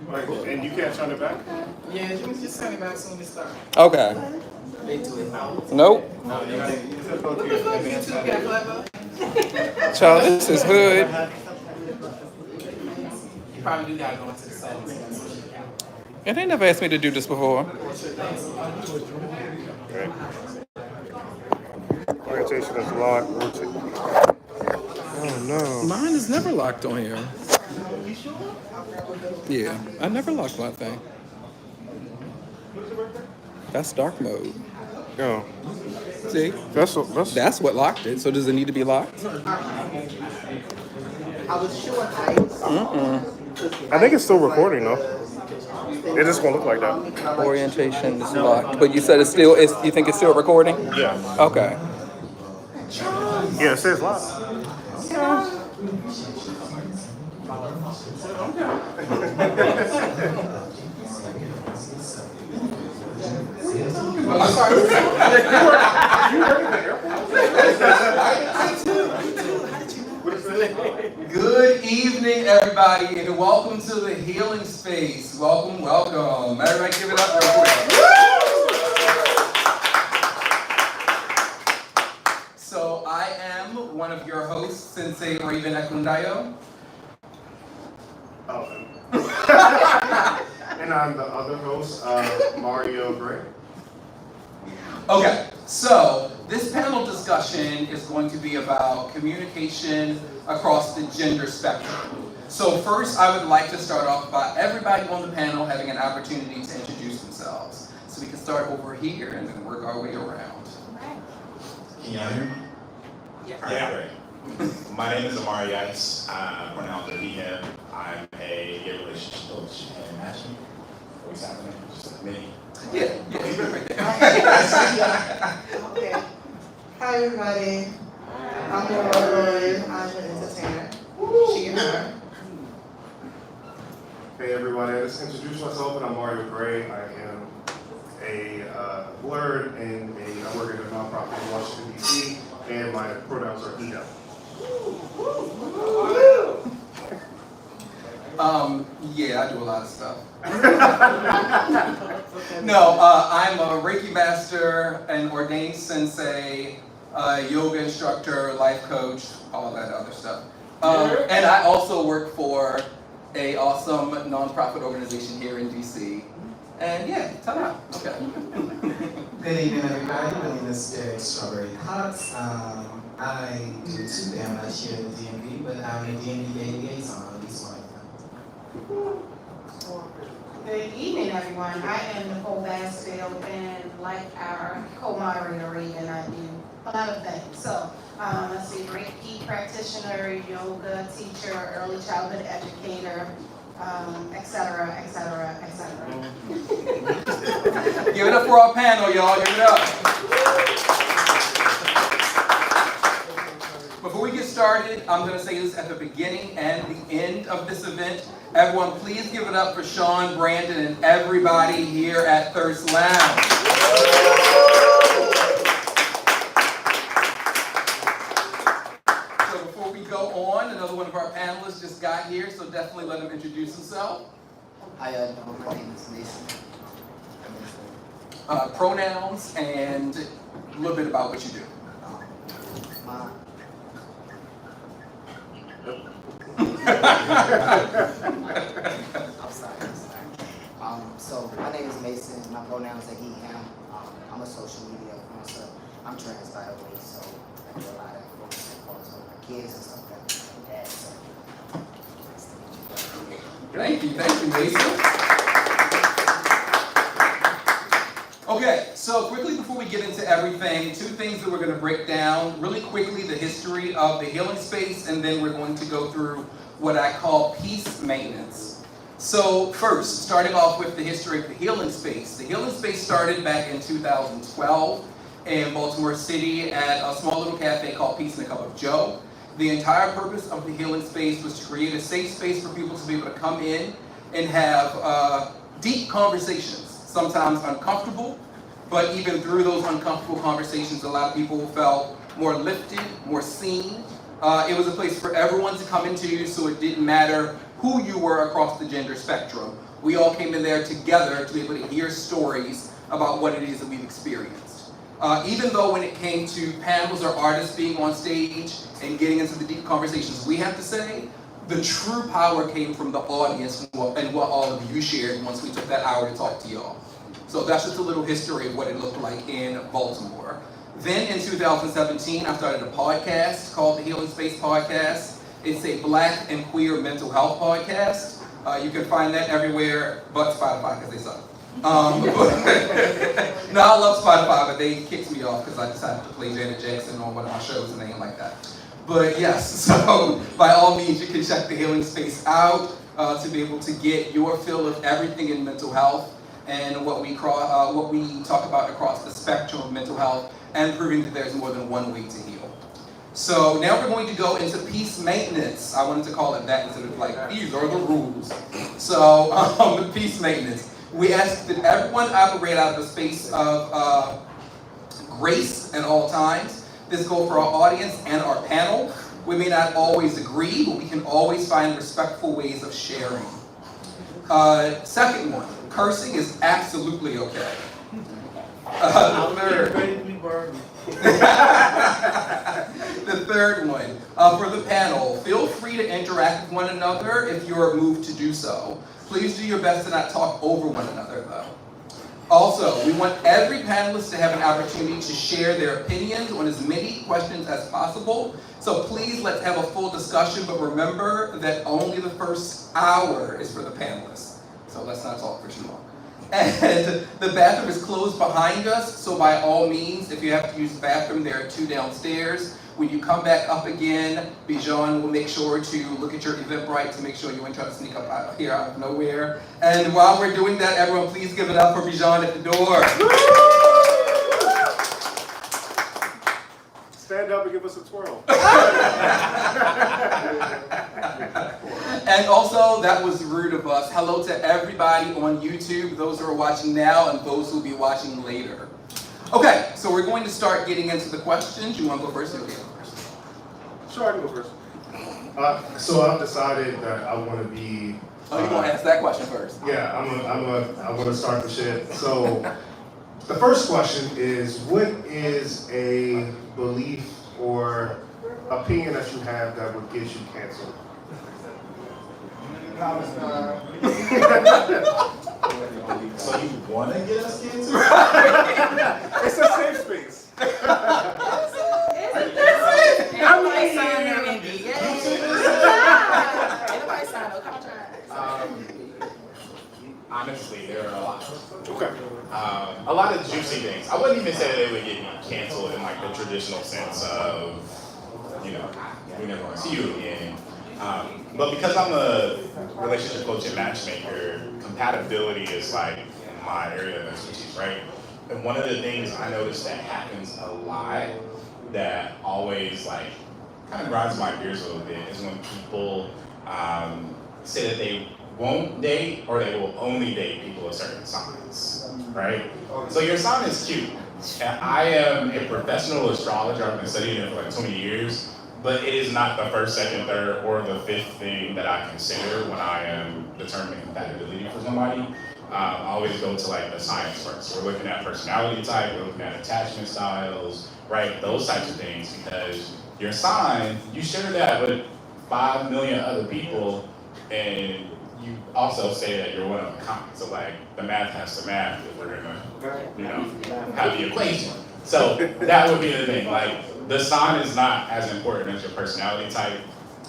And you can't turn it back? Yeah, you can just turn it back as soon as it starts. Okay. They do it now. Nope. No, you gotta go to What the your fuck, YouTube got clever? Child, this is hood. You probably do gotta go into the settings. And they never asked me to do this before. orientation is locked. Oh no. Mine is never locked on here. Yeah, I never locked my thing. That's dark mode. Oh. See? That's That's what locked it. So does it need to be locked? I was sure ice. I think it's still recording though. It just won't look like that. Orientation is locked. But you said it's still, you think it's still recording? Yeah. Okay. Yeah, it says live. I'm sorry. Good evening, everybody, and welcome to the Healing Space. Welcome, welcome. Everybody give it up real quick. So I am one of your hosts, Sensei Ekundayo. Oh. And I'm the other host, Mario Gray. Okay, so this panel discussion is going to be about communication across the gender spectrum. So first, I would like to start off by everybody on the panel having an opportunity to introduce themselves. So we can start over here and then work our way around. Can y'all hear me? Yeah, great. My name is Amari Yates. I'm pronounced he, him. I'm a gay relationship coach and matching. What's happening? Just me. Yeah, he's right there. Okay. Hi, everybody. I'm Laura. I'm an entertainer. She and her. Hey everybody, let's introduce myself. I'm Mario Gray. I am a blurred and I work at a nonprofit in Washington, D.C. and my pronouns are he, them. Yeah, I do a lot of stuff. No, I'm a Reiki master, an ordained sensei, yoga instructor, life coach, all that other stuff. And I also work for a awesome nonprofit organization here in DC. And yeah, ta-da. Okay. Good evening, everybody. My name is Derek Strawberry Cox. I do too damn much here in the DMV, but I'm a DMV liaison on East White. Good evening, everyone. I am Nicole Basfield, and like our co-moderator Reagan, I do a lot of things. So, let's see, Reiki practitioner, yoga teacher, early childhood educator, et cetera, et cetera, et cetera. Give it up for our panel, y'all. Give it up. Before we get started, I'm going to say this at the beginning and the end of this event. Everyone, please give it up for Sean, Brandon, and everybody here at Thirst Lounge. So before we go on, another one of our panelists just got here, so definitely let him introduce himself. Hi, my name is Mason. Pronouns and a little bit about what you do. My I'm sorry. So my name is Mason. My pronouns are he, him. I'm a social media influencer. I'm trans, by the way, so I do a lot of influencing photos with my kids and stuff like that. So, Thank you, Mason. Okay, so quickly before we get into everything, two things that we're going to break down. Really quickly, the history of the healing space, and then we're going to go through what I call peace maintenance. So first, starting off with the history of the healing space. The healing space started back in 2012 in Baltimore City at a small little cafe called Peace and a Cup of Joe. The entire purpose of the healing space was to create a safe space for people to be able to come in and have deep conversations. Sometimes uncomfortable, but even through those uncomfortable conversations, a lot of people felt more lifted, more seen. It was a place for everyone to come into, so it didn't matter who you were across the gender spectrum. We all came in there together to be able to hear stories about what it is that we've experienced. Even though when it came to panels or artists being on stage and getting into the deep conversations we have to say, the true power came from the audience and what all of you shared once we took that hour to talk to y'all. So that's just a little history of what it looked like in Baltimore. Then in 2017, I started a podcast called the Healing Space Podcast. It's a Black and queer mental health podcast. You can find that everywhere but Spotify because they suck. No, I love Spotify, but they kicked me off because I decided to play Janet Jackson on one of my shows and they ain't like that. But yes, so by all means, you can check the Healing Space out to be able to get your fill of everything in mental health and what we talk about across the spectrum of mental health and proving that there's more than one way to heal. So now we're going to go into peace maintenance. I wanted to call it that instead of like, these are the rules. So peace maintenance. We ask that everyone operate out of a space of grace at all times. This goes for our audience and our panel. We may not always agree, but we can always find respectful ways of sharing. Second one, cursing is absolutely okay. The third one, for the panel, feel free to interact with one another if you're moved to do so. Please do your best to not talk over one another though. Also, we want every panelist to have an opportunity to share their opinions on as many questions as possible. So please let's have a full discussion, but remember that only the first hour is for the panelists. So let's not talk for too long. And the bathroom is closed behind us, so by all means, if you have to use the bathroom, there are 2 downstairs. When you come back up again, Bijan will make sure to look at your Eventbrite to make sure you ain't trying to sneak up out here out of nowhere. And while we're doing that, everyone please give it up for Bijan at the door. Stand up and give us a twirl. And also, that was rude of us. Hello to everybody on YouTube, those who are watching now and those who will be watching later. Okay, so we're going to start getting into the questions. You want to go first? Okay, go first. Sure, I can go first. So I've decided that I want to be. Oh, you're gonna ask that question first? Yeah, I want to start the shit. So the first question is, what is a belief or opinion that you have that would get you canceled? So you want to get us canceled? It's a safe space. Everybody signed their NDA. Everybody signed no contract. Honestly, there are a lot. Okay. A lot of juicy things. I wouldn't even say that they would get me canceled in like the traditional sense of, you know, we never want to see you again. But because I'm a relationship coach and matchmaker, compatibility is like my area of expertise, right? And one of the things I notice that happens a lot that always like kind of grinds my gears a little bit is when people say that they won't date or they will only date people of certain signs, right? So your sign is cute. And I am a professional astrologer. I've been studying it for like 20 years. But it is not the first, second, third, or the fifth thing that I consider when I am determining compatibility for somebody. I always go to like the science first. We're looking at personality type, we're looking at attachment styles, right? Those types of things, because your sign, you share that with 5 million other people, and you also say that you're one of a kind. So like the math has to math if we're gonna, you know, have the equation. So that would be the thing. Like, the sign is not as important as your personality type.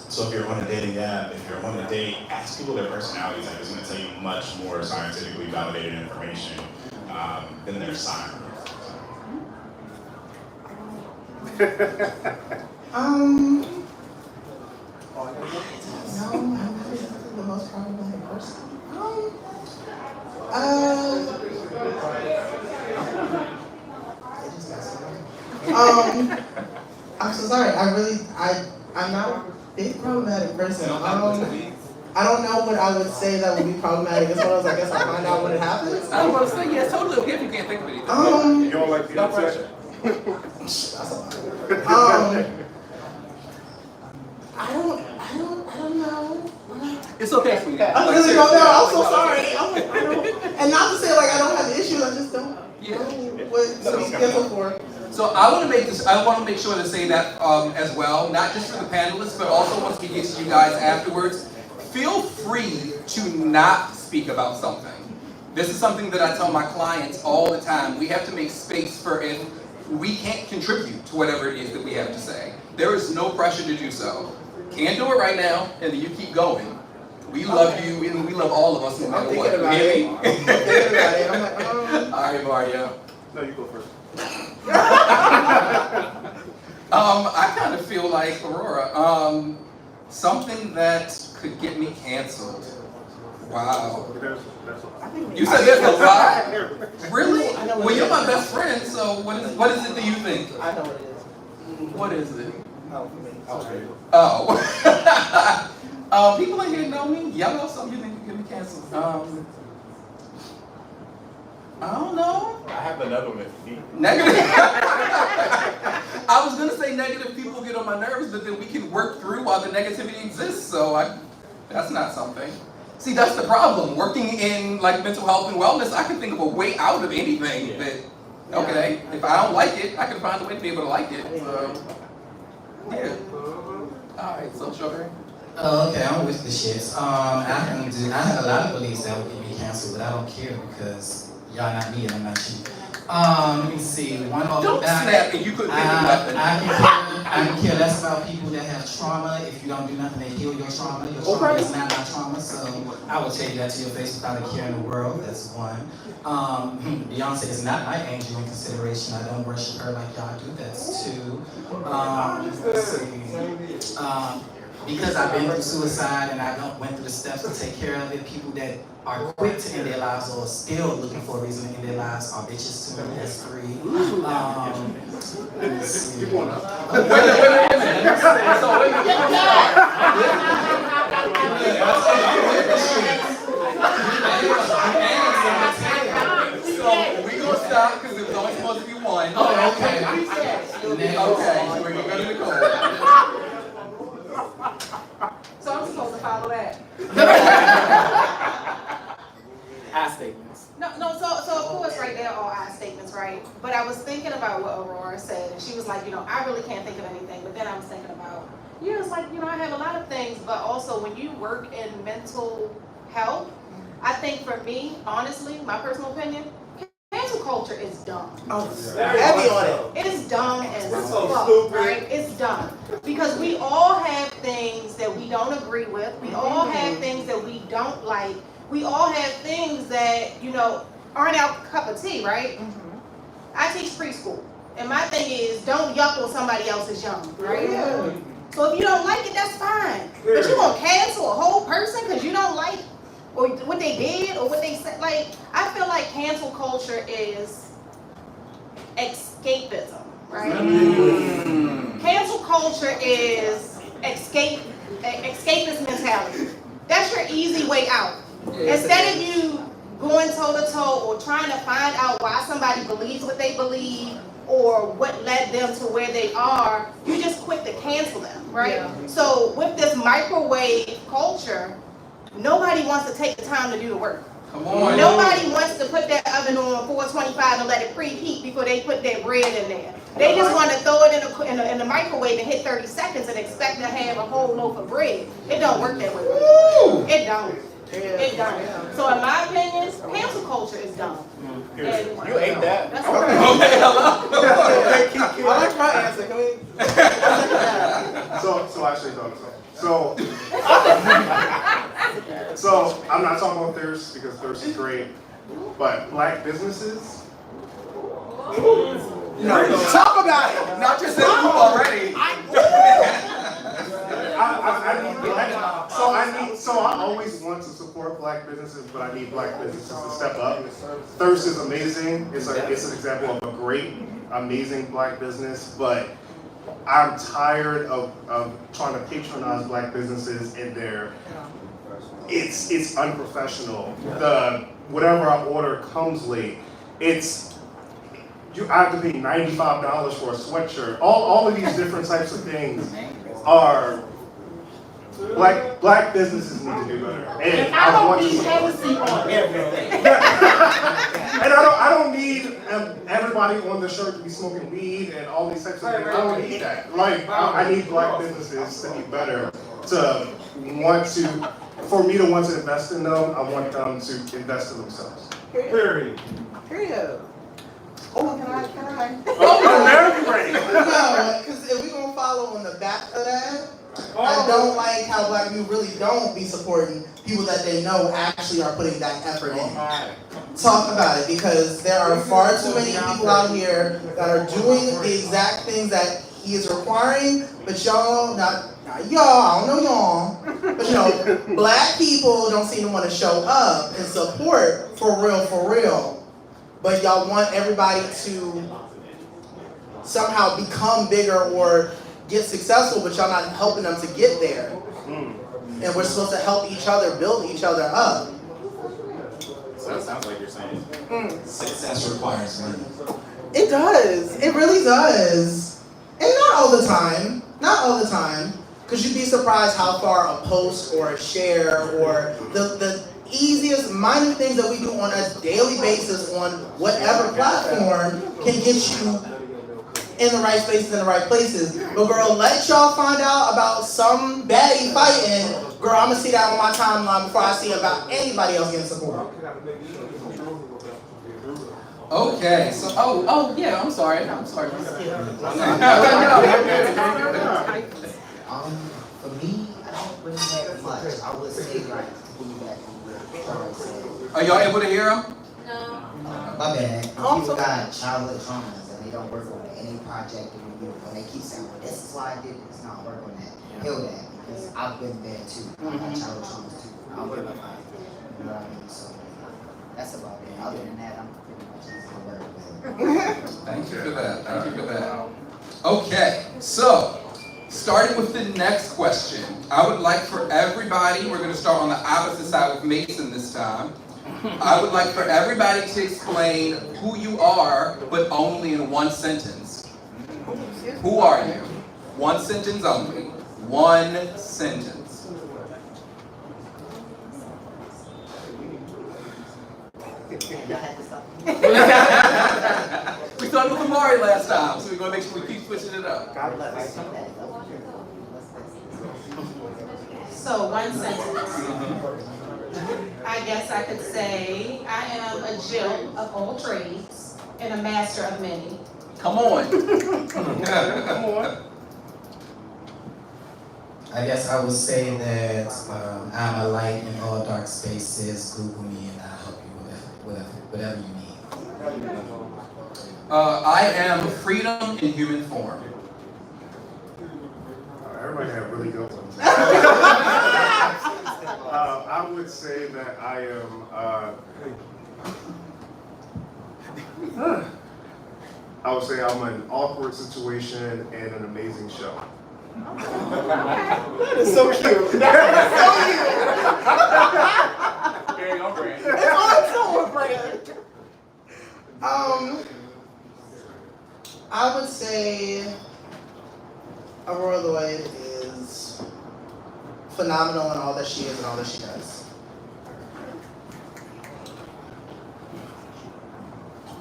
So if you're on a dating app, if you're on a date, ask people their personality type. It's going to tell you much more scientifically validated information than their sign. No, I'm not the most problematic person. I'm so sorry. I'm not a big problematic person. I don't know what I would say that would be problematic as far as I guess I find out when it happens. I was about to say, yeah, it's totally okay if you can't think of anything. You don't like the upset? That's a lot. I don't know. It's okay, sweetie. I really don't know. I'm so sorry. I'm like, I don't, and not to say like I don't have issues. I just don't Yeah. know what to be scheduled for. So I want to make sure to say that as well, not just for the panelists, but also once we get to you guys afterwards. Feel free to not speak about something. This is something that I tell my clients all the time. We have to make space for if we can't contribute to whatever it is that we have to say. There is no pressure to do so. Can't do it right now, and then you keep going. We love you, and we love all of us no I'm matter thinking what. about You it. hear me? I'm thinking about it. I'm like, All right, Mario. No, you go first. I kind of feel like Aurora. Something that could get me canceled. Wow. You said there's a lot? Really? Well, you're my best friend, so what is it that you think? I know what it is. What is it? Oh, for me. Oh. People in here know me. Y'all know something you think could get me canceled. I don't know. I have another one if you need. Negative. I was gonna say negative people get on my nerves, but then we can work through while the negativity exists. So that's not something. See, that's the problem. Working in like mental health and wellness, I can think of a way out of anything. That okay, if I don't like it, I can find a way to be able to like it. So, yeah. All right. So, Strawberry. Oh, okay, I'm with the shits. I have a lot of beliefs that would get me canceled, but I don't care because y'all not me and I'm not you. Let me see. One of Don't snap and you couldn't think of nothing. I can care less about people that have trauma. If you don't do nothing to heal your trauma is not my trauma. So I will tell you that to your face without a care in the world. That's one. Beyonce is not my angel in consideration. I don't worship her like y'all do. That's two. Let's see. Because I've been through suicide and I went through the steps to take care of it, people that are quick to end their lives or still looking for a reason to end their lives are bitches to me. That's three. Let's see. Wait a minute. So we gonna stop because it was only supposed to be one. Oh, okay. Okay, so we're gonna go to Nicole. So I'm supposed to follow that? I statements. No, so of course, right, they're all I statements, right? But I was thinking about what Aurora said, and she was like, I really can't think of anything. But then I was thinking about, it's like, I have a lot of things, but also when you work in mental health, I think for me, honestly, my personal opinion, cancel culture is dumb. Oh, heavy on it. It is dumb as so fuck, stupid. right? It's dumb. Because we all have things that we don't agree with. We all have things that we don't like. We all have things that, aren't our cup of tea, right? I teach preschool. And my thing is, don't yuck on somebody else's young, right? Yeah. So if you don't like it, that's fine. But you gonna cancel a whole person because you don't like or what they did or what they said. Like, I feel like cancel culture is escapism, right? Cancel culture is escapist mentality. That's your easy way out. Instead of you going toe to toe or trying to find out why somebody believes what they believe or what led them to where they are, you just quick to cancel them, right? Yeah. So with this microwave culture, nobody wants to take the time to do the work. Come on. Nobody wants to put that oven on 425 and let it preheat before they put their bread in there. They just want to throw it in the microwave and hit 30 seconds and expect to have a whole loaf of bread. It don't work that way. It don't. It don't. So in my opinion, cancel culture is dumb. You ate that? That's right. Okay, hello. I like my answer. Can we? So actually, no. So I'm not talking about thirst because thirst is great, but black businesses. Talk about it. Not just that you already. So I always want to support black businesses, but I need black businesses to step up. Thirst is amazing. It's an example of a great, amazing black business, but I'm tired of trying to patronize black businesses and it's unprofessional. Whatever I order comes late. I have to pay $95 for a sweatshirt. All of these different types of things are Black businesses need to do better. And I don't want need to- Hennessy on everything. And I don't need everybody on the shirt to be smoking weed and all these types of things. I don't need that. Like, I need black businesses to be better, for me to want to invest in them. I want them to invest in themselves. Period. Oh, can I? Oh, now you're ready. No, because if we gonna follow on the back of that, I don't like how black people really don't be supporting people that they know actually are putting that effort in. Talk about it, because there are far too many people out here that are doing the exact things that he is requiring, but y'all, not y'all, I don't know y'all, but black people don't seem to want to show up and support for real. But y'all want everybody to somehow become bigger or get successful, but y'all not helping them to get there. And we're supposed to help each other, build each other up. So that sounds like you're saying Success requires money. It does. It really does. And not all the time. Not all the time. Because you'd be surprised how far a post or a share or the easiest minor things that we do on a daily basis on whatever platform can get you in the right spaces, in the right places. But girl, let y'all find out about some baddie fighting. Girl, I'm gonna see that on my timeline before I see about anybody else getting support. Okay, so yeah, I'm sorry. For me, I don't really have much. I would say like feedback on what said. Are y'all able to hear him? My bad. People got childhood traumas and they don't work on any project and they keep saying, well, this is why I did this. No, work on that. Heal that. Because I've been there too. I got childhood traumas too. I don't give a fuck. You know what I mean? So that's about it. Other than that, I'm pretty much easy to work with. Thank you for that. Okay, so starting with the next question, I would like for everybody, we're going to start on the opposite side with Mason this time. I would like for everybody to explain who you are, but only in one sentence. Who are you? One sentence only. One sentence. We started with Amari last time, so we're going to make sure we keep switching it up. God bless. So one sentence. I guess I could say I am a Jill of all trades and a master of many. Come on. Come on. I guess I would say that I'm a light in all dark spaces. Google me and I'll help you with whatever you need. I am freedom in human form. Everybody have really good ones. I would say that I am. I would say I'm an awkward situation and an amazing show. It's so cute. That's so cute. Very on brand. It's on so brand. I would say Aurora Lloyd is phenomenal in all that she is and all that she does.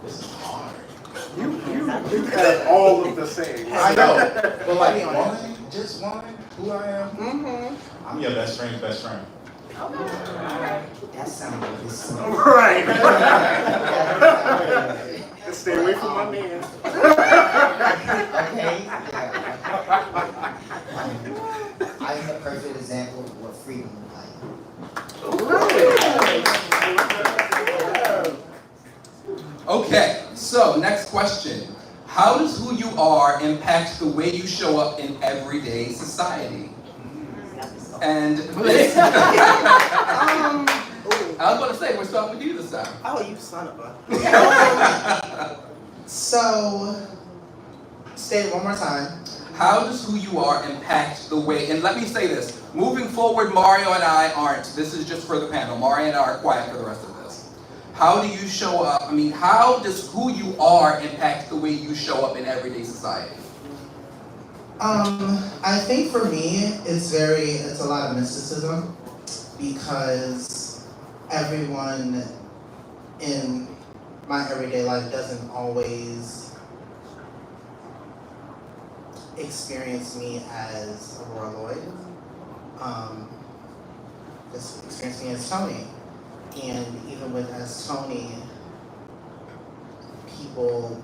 This is hard. You have all of the same. I know. But like Be honest. one, just one, who I am. Mm-hmm. I'm your best friend's best friend. That sounds really simple. Right. Stay away from my man. Okay? I'm the perfect example of what freedom is like. Okay, so next question. How does who you are impact the way you show up in everyday society? And this, I was going to say, we're starting with you this time. Oh, you son of a. So, say it one more time. How does who you are impact the way, and let me say this, moving forward, Mario and I aren't, this is just for the panel, Mario and I are quiet for the rest of this. How do you show up, how does who you are impact the way you show up in everyday society? I think for me, it's a lot of mysticism because everyone in my everyday life doesn't always experience me as Aurora Lloyd. Just experience me as Tony. And even with as Tony, people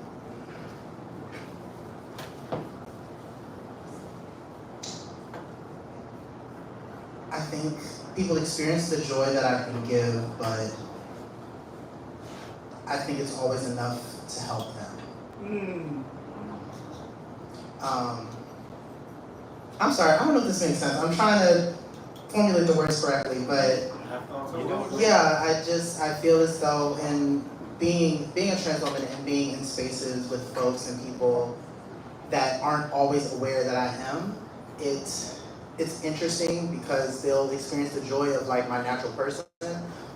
I think people experience the joy that I can give, but I think it's always enough to help them. I'm sorry, I don't know if this makes sense. I'm trying to formulate the words correctly, but yeah, I feel as though in being a trans woman and being in spaces with folks and people that aren't always aware that I am, it's interesting because they'll experience the joy of like my natural person,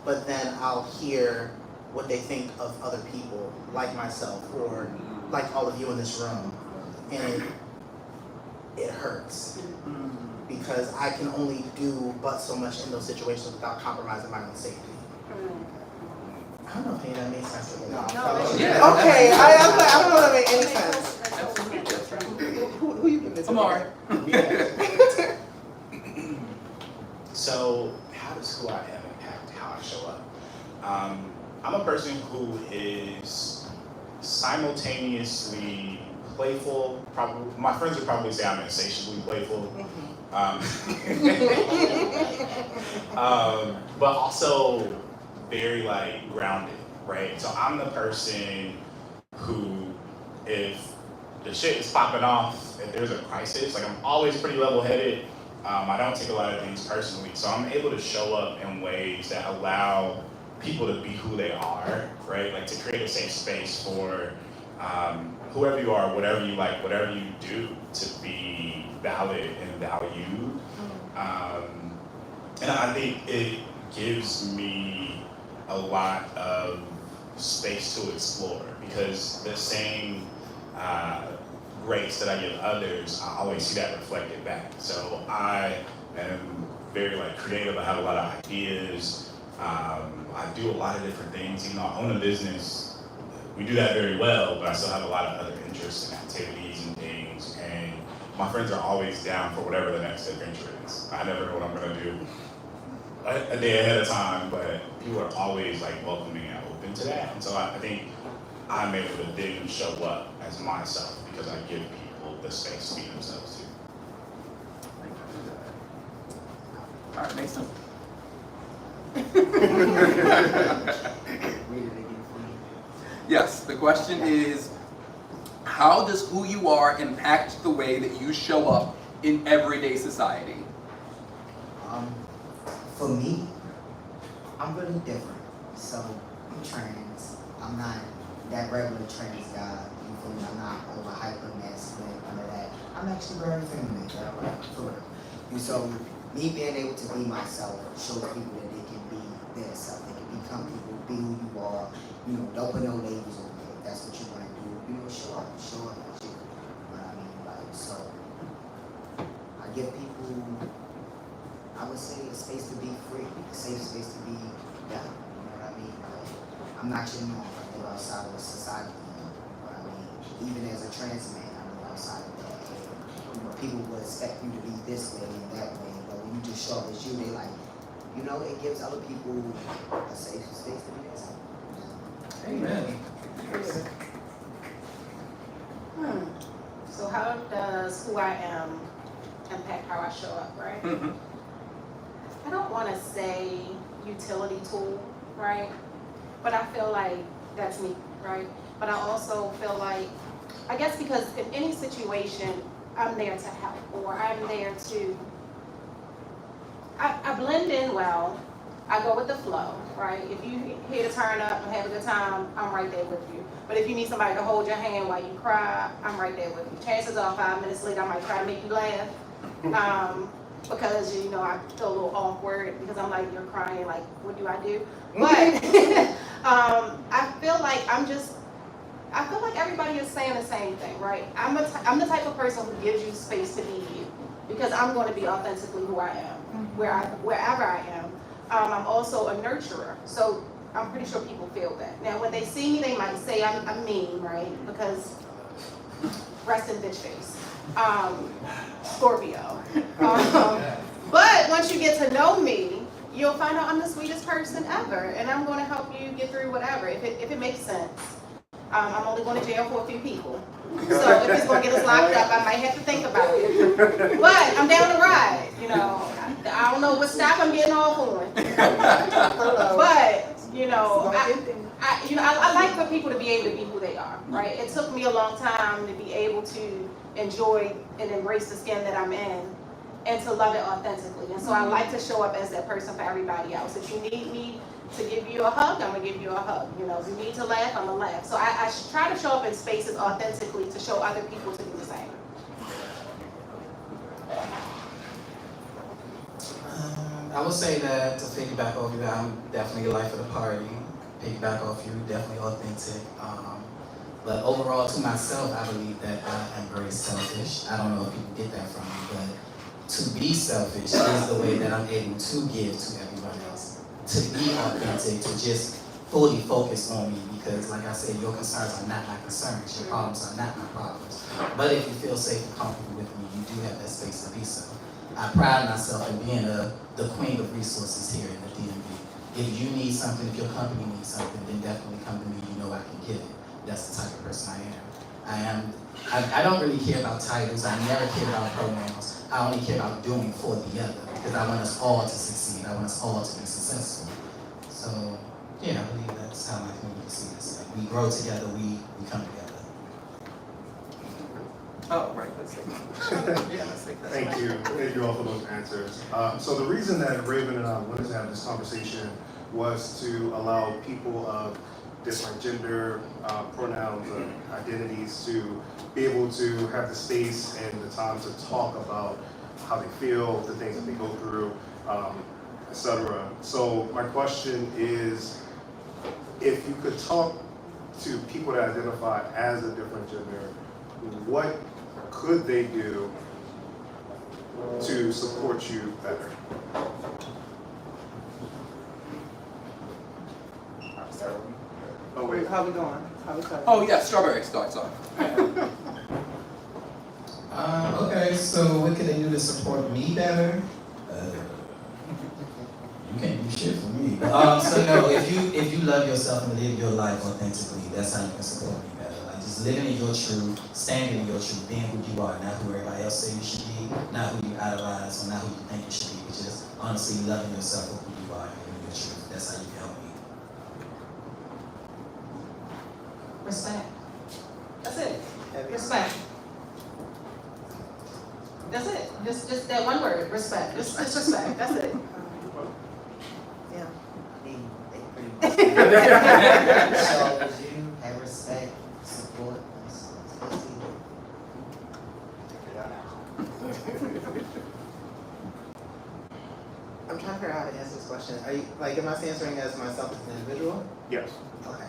but then I'll hear what they think of other people like myself or like all of you in this room, and it hurts because I can only do but so much in those situations without compromising my own safety. I don't know if any of that makes sense to you. Yeah. Okay, I don't know if that made any sense. Who you giving it to? Amari. So, how does who I am impact how I show up? I'm a person who is simultaneously playful. Probably, my friends would probably say I'm insatiably playful, but also very like grounded, right? So I'm the person who, if the shit is popping off, if there's a crisis, like I'm always pretty level-headed. I don't take a lot of things personally, so I'm able to show up in ways that allow people to be who they are, right? Like to create a safe space for whoever you are, whatever you like, whatever you do, to be valid and valued. And I think it gives me a lot of space to explore because the same grace that I give others, I always see that reflected back. So I am very like creative. I have a lot of ideas. I do a lot of different things. Even though I own a business, we do that very well, but I still have a lot of other interests and activities and things. And my friends are always down for whatever the next adventure is. I never know what I'm gonna do a day ahead of time, but people are always like welcoming and open to that. And so I think I'm able to then show up as myself because I give people the space to be themselves too. All right, Mason. Yes, the question is, how does who you are impact the way that you show up in everyday society? For me, I'm really different. So I'm trans. I'm not that regular trans guy. You feel me? I'm not over hyper masculine, none of that. I'm actually very feminine, for real. And so me being able to be myself shows people that they can be their self. They can become people, be who you are. You know, don't put no labels on it. If that's what you want to do, you know, show up as you. You know what I mean? Like, so I give people, I would say, a space to be free, a safe space to be them. You know what I mean? Like, I'm not your norm. I live outside of society. You know what I mean? Even as a trans man, I live outside of that. And, you know, people will expect you to be this way and that way, but when you just show up as you, they like, you know, it gives other people a safe space to be themselves. Amen. So how does who I am impact how I show up, right? Mhm. I don't want to say utility tool, right? But I feel like that's me, right? But I also feel like, I guess because in any situation, I'm there to help, or I'm there to, I blend in well. I go with the flow, right? If you here to turn up and have a good time, I'm right there with you. But if you need somebody to hold your hand while you cry, I'm right there with you. Chances are 5 minutes later, I might try to make you laugh. Because, you know, I feel a little awkward because I'm like, you're crying, like, what do I do? But I feel like I'm just I feel like everybody is saying the same thing, right? I'm the type of person who gives you space to be you, because I'm going to be authentically who I am, wherever I am. I'm also a nurturer, so I'm pretty sure people feel that. Now, when they see me, they might say I'm mean, right? Because rest in bitch face. Scorpio. But once you get to know me, you'll find out I'm the sweetest person ever, and I'm going to help you get through whatever, if it makes sense. I'm only going to jail for a few people, so if it's going to get us locked up, I might have to think about it. But I'm down to ride, you know. I don't know what stop I'm getting off on, but you know, I like for people to be able to be who they are, right? It took me a long time to be able to enjoy and embrace the skin that I'm in, and to love it authentically. And so I like to show up as that person for everybody else. If you need me to give you a hug, I'm gonna give you a hug. You know, if you need to laugh, I'm gonna laugh. So I try to show up in spaces authentically to show other people to do the same. I would say that to piggyback off you, I'm definitely the life of the party. Piggyback off you, definitely authentic. But overall, to myself, I believe that I am very selfish. I don't know if people get that from me, but to be selfish is the way that I'm able to give to everyone else. To be authentic, to just fully focus on me, because like I said, your concerns are not my concerns, your problems are not my problems. But if you feel safe and comfortable with me, you do have that space to be so. I pride myself in being the queen of resources here in the DMV. If you need something, if your company needs something, then definitely come to me, you know I can get it. That's the type of person I am. I don't really care about titles, I never care about pronouns. I only care about doing for the other, because I want us all to succeed, I want us all to be successful. So, yeah, I believe that's how my community sees us. Like, we grow together, we come together. Oh, right, let's take that. Yeah, let's take that. Thank you all for those answers. So the reason that Raven and I wanted to have this conversation was to allow people of different gender, pronouns, identities to be able to have the space and the time to talk about how they feel, the things that they go through, etc. So my question is, if you could talk to people that identify as a different gender, what could they do to support you better? Oh wait. How we going? How we starting? Oh yeah, strawberry starts off. Okay, so what can they do to support me better? You can't do shit for me. So no, if you love yourself and live your life authentically, that's how you can support me better. Like just living in your truth, standing in your truth, being who you are, not who everybody else say you should be, not who you idolize, or not who you think you should be, but just honestly loving yourself for who you are and living your truth. That's how you can help me. Respect. That's it. Respect. That's it. Just that one word, respect. Just respect. That's it. Yeah, I mean, they pretty much show you have respect, support, I'm trying to figure out how to answer this question. Are you, like, am I answering as myself as an individual? Yes. Okay.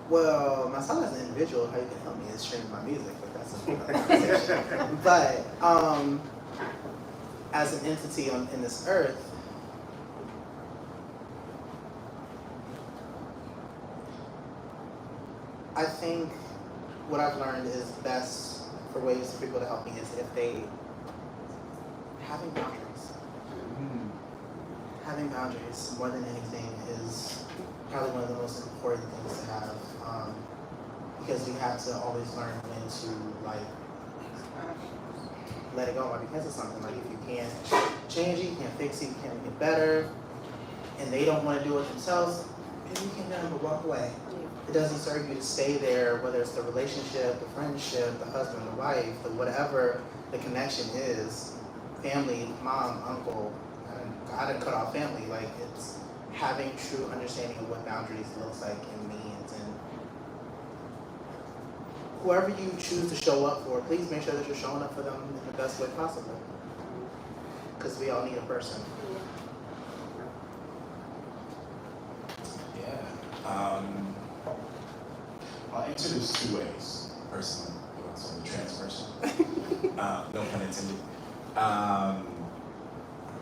Well, myself as an individual, how you can help me is streaming my music, but that's another conversation. But as an entity in this earth, I think what I've learned is best for ways for people to help me is if they having boundaries. Having boundaries more than anything is probably one of the most important things to have, because you have to always learn when to like let it go. Like because of something, like if you can't change it, you can't fix it, you can't make it better, and they don't want to do it themselves, maybe you can but walk away. It doesn't serve you to stay there, whether it's the relationship, the friendship, the husband, the wife, the whatever the connection is, family, mom, uncle. I didn't cut off family. Like it's having true understanding of what boundaries looks like and means, and whoever you choose to show up for, please make sure that you're showing up for them in the best way possible. Because we all need a person. I'll answer this two ways, personally. So I'm a trans person. No pun intended.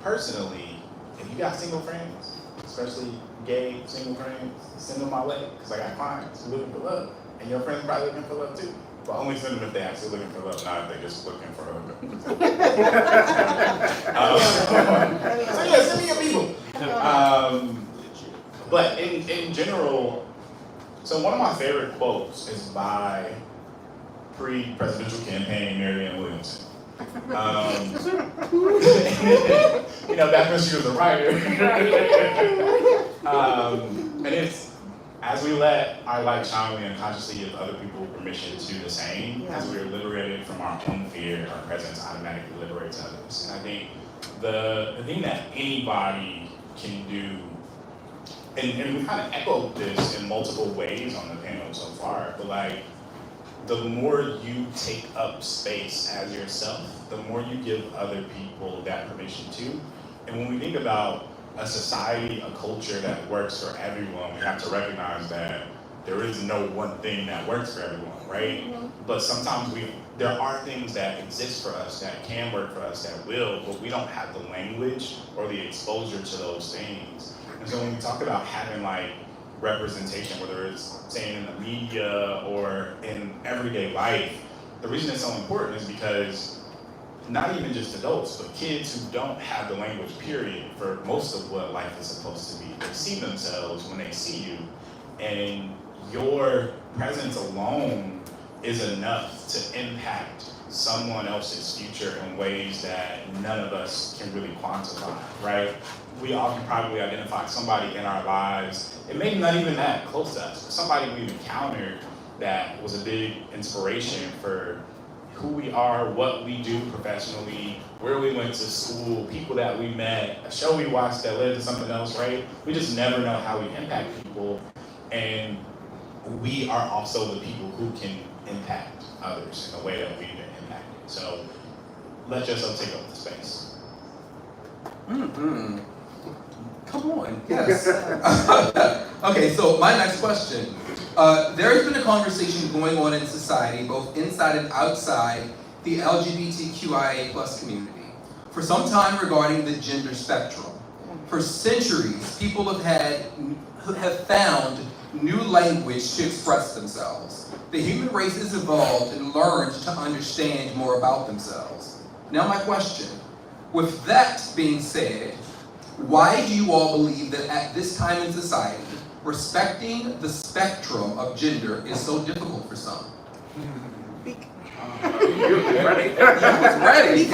Personally, if you got single friends, especially gay single friends, send them my way, because I got clients who looking for love, and your friends probably looking for love too. But only send them if they're actually looking for love, not if they're just looking for love. So yeah, send me your people. But in general, so one of my favorite quotes is by pre-presidential campaign Marianne Williamson. You know, back when she was a writer. And it's, as we let our light shine, we unconsciously give other people permission to do the same. As we are liberated from our own fear, our presence automatically liberates others. And I think the thing that anybody can do, and we kind of echoed this in multiple ways on the panel so far, but like, the more you take up space as yourself, the more you give other people that permission too. And when we think about a society, a culture that works for everyone, we have to recognize that there is no one thing that works for everyone, right? But sometimes there are things that exist for us that can work for us, that will, but we don't have the language or the exposure to those things. And so when we talk about having like representation, whether it's saying in the media or in everyday life, the reason it's so important is because not even just adults, but kids who don't have the language, period, for most of what life is supposed to be. They see themselves when they see you, and your presence alone is enough to impact someone else's future in ways that none of us can really quantify, right? We all can probably identify somebody in our lives, it may be not even that close to us, but somebody we've encountered that was a big inspiration for who we are, what we do professionally, where we went to school, people that we met, a show we watched that led to something else, right? We just never know how we impact people, and we are also the people who can impact others in a way that we've been impacted. So let yourself take up the space. Mm-hmm. Come on, yes. Okay, so my next question. There has been a conversation going on in society, both inside and outside the LGBTQIA+ community, for some time regarding the gender spectrum. For centuries, people have found new language to express themselves. The human race has evolved and learned to understand more about themselves. Now my question, with that being said, why do you all believe that at this time in society, respecting the spectrum of gender is so difficult for some? You was ready.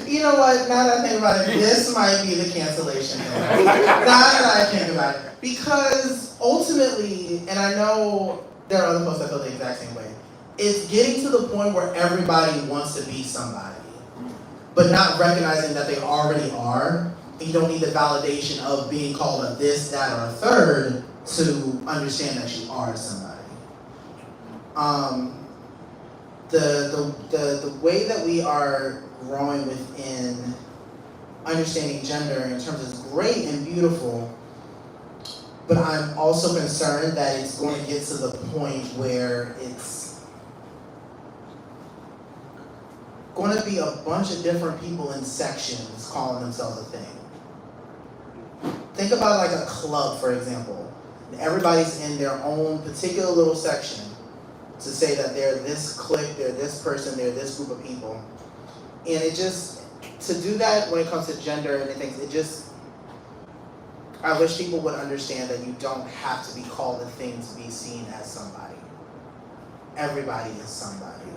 You know what, now that I think about it, this might be the cancellation thing. Now that I think about it. Because ultimately, and I know there are other folks that feel the exact same way, it's getting to the point where everybody wants to be somebody, but not recognizing that they already are. You don't need the validation of being called a this, that, or a third to understand that you are somebody. The way that we are growing within understanding gender in terms is great and beautiful, but I'm also concerned that it's going to get to the point where it's going to be a bunch of different people in sections calling themselves a thing. Think about like a club, for example. Everybody's in their own particular little section to say that they're this clique, they're this person, they're this group of people. And it just, to do that when it comes to gender and things, I wish people would understand that you don't have to be called a thing to be seen as somebody. Everybody is somebody.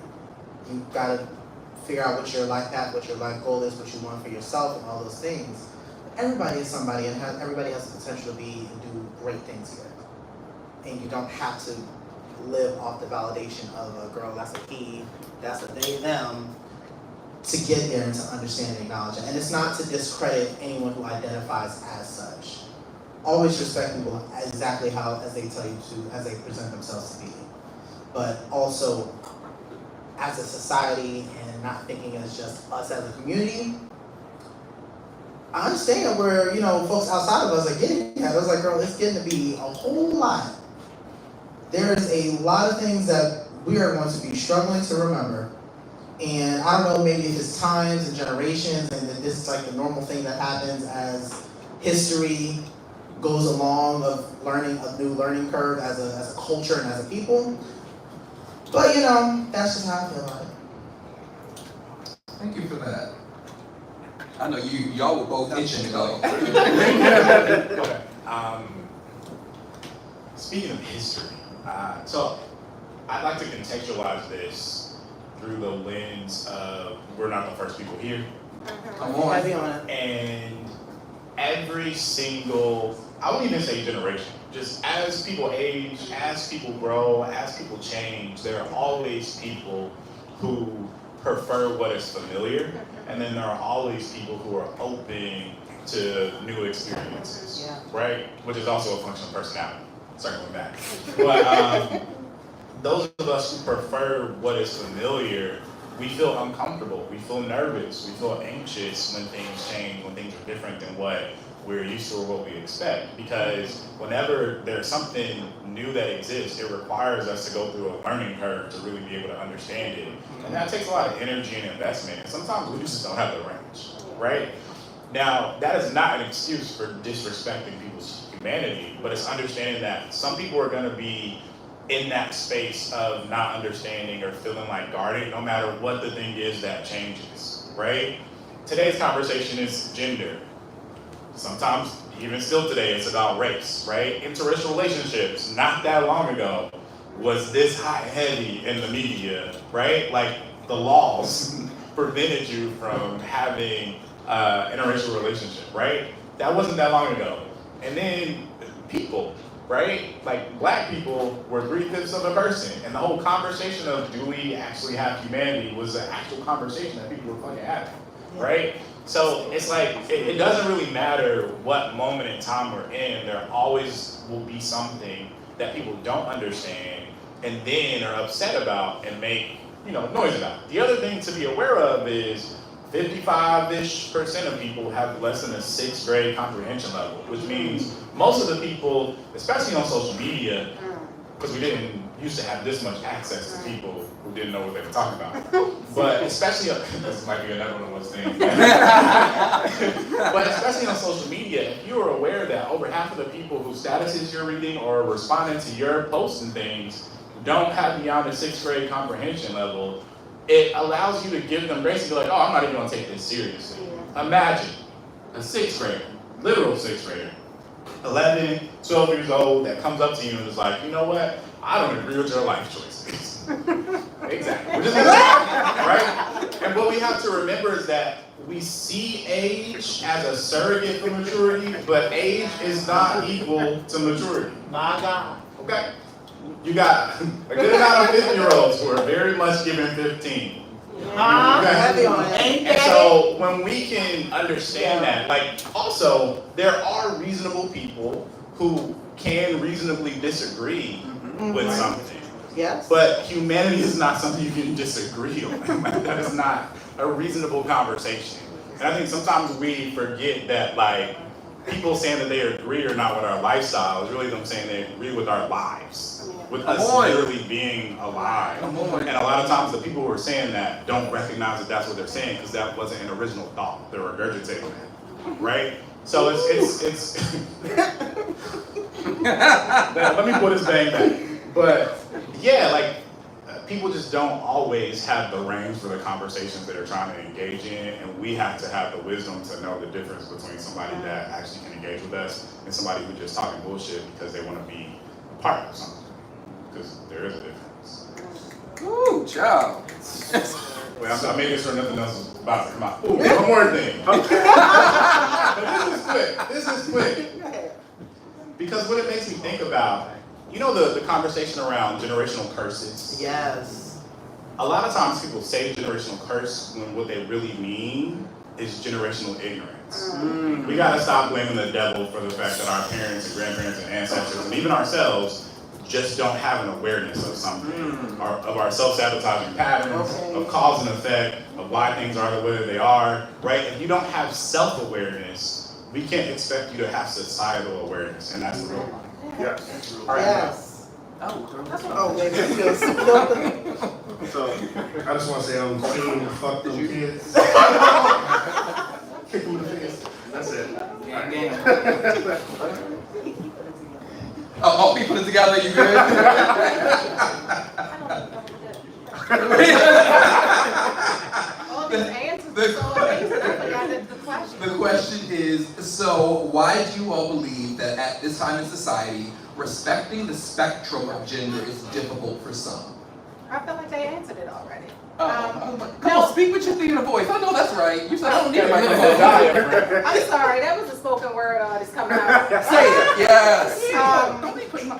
You've got to figure out what your life path, what your life goal is, what you want for yourself, and all those things. Everybody is somebody, and everybody has the potential to be and do great things here. And you don't have to live off the validation of a girl, that's a he, that's a they, them, to get there and to understand and acknowledge it. And it's not to discredit anyone who identifies as such. Always respect people exactly how, as they tell you to, as they present themselves to be. But also, as a society and not thinking as just us as a community, I understand where, folks outside of us are getting at. I was like, girl, it's getting to be a whole lot. There's a lot of things that we are going to be struggling to remember. And I don't know, maybe if it's times and generations and that this is like the normal thing that happens as history goes along of learning a new learning curve as a culture and as a people. But that's just how I feel about it. Thank you for that. I know y'all were both itching to go. Okay. Speaking of history, so I'd like to contextualize this through the lens of we're not the first people here. Come on. Heavy on it. And every single, I wouldn't even say generation, just as people age, as people grow, as people change, there are always people who prefer what is familiar, and then there are always people who are open to new experiences, right? Which is also a function of personality, circling back. But those of us who prefer what is familiar, we feel uncomfortable, we feel nervous, we feel anxious when things change, when things are different than what we're used to or what we expect. Because whenever there's something new that exists, it requires us to go through a learning curve to really be able to understand it. And that takes a lot of energy and investment. And sometimes we just don't have the range, right? Now, that is not an excuse for disrespecting people's humanity, but it's understanding that some people are gonna be in that space of not understanding or feeling like guarded, no matter what the thing is that changes, right? Today's conversation is gender. Sometimes, even still today, it's about race, right? Interracial relationships, not that long ago, was this hot and heavy in the media, right? Like the laws prevented you from having interracial relationship, right? That wasn't that long ago. And then people, right? Like black people were 3/5 of a person, and the whole conversation of do we actually have humanity was an actual conversation that people were fucking having, right? So it's like it doesn't really matter what moment in time we're in. There always will be something that people don't understand and then are upset about and make noise about. The other thing to be aware of is 55-ish% of people have less than a 6th grade comprehension level, which means most of the people, especially on social media, because we didn't used to have this much access to people who didn't know what they were talking about. But especially, this might be another one of those things. But especially on social media, if you are aware that over half of the people whose statuses you're reading or responding to your posts and things don't have beyond a 6th grade comprehension level, it allows you to give them grace and be like, oh, I'm not even gonna take this seriously. Imagine a 6th grader, literal 6th grader, 11, 12 years old, that comes up to you and is like, you know what? I don't agree with your life choices. Exactly. Which is exactly, right? And what we have to remember is that we see age as a surrogate for maturity, but age is not equal to maturity. My God. Okay? You got a good amount of 50-year-olds who are very much given 15. Heavy on it. And so when we can understand that, like also there are reasonable people who can reasonably disagree with something. Yes. But humanity is not something you can disagree on. That is not a reasonable conversation. And I think sometimes we forget that like people saying that they agree or not with our lifestyle is really them saying they agree with our lives. With us literally being alive. And a lot of times the people who are saying that don't recognize that that's what they're saying because that wasn't an original thought. They're regurgitating it, right? So it's let me put this bang back. But yeah, like people just don't always have the reins for the conversations that they're trying to engage in, and we have to have the wisdom to know the difference between somebody that actually can engage with us and somebody who's just talking bullshit because they want to be a part of something. Because there is a difference. Ooh, child. Wait, I'm making sure nothing else is about to come out. Ooh, one more thing. This is quick. Because what it makes me think about, the conversation around generational curses. Yes. A lot of times people say generational curse when what they really mean is generational ignorance. We gotta stop blaming the devil for the fact that our parents and grandparents and ancestors and even ourselves just don't have an awareness of something, of our self-sabotaging patterns, of cause and effect, of why things are the way they are, right? If you don't have self-awareness, we can't expect you to have societal awareness, and that's the real one. Yes. Yes. Oh, maybe So I just want to say I'm team fuck them kids. Kick them in the face. That's it. Oh, we put it together, you good? All these answers are so amazing, I forgot the question. The question is, so why do you all believe that at this time in society, respecting the spectrum of gender is difficult for some? I feel like they answered it already. Come no. on, speak with your theater voice. I know that's right. You said I don't need a microphone. I'm sorry, that was a spoken word that's coming out. Say it, yes. Um, Don't be putting my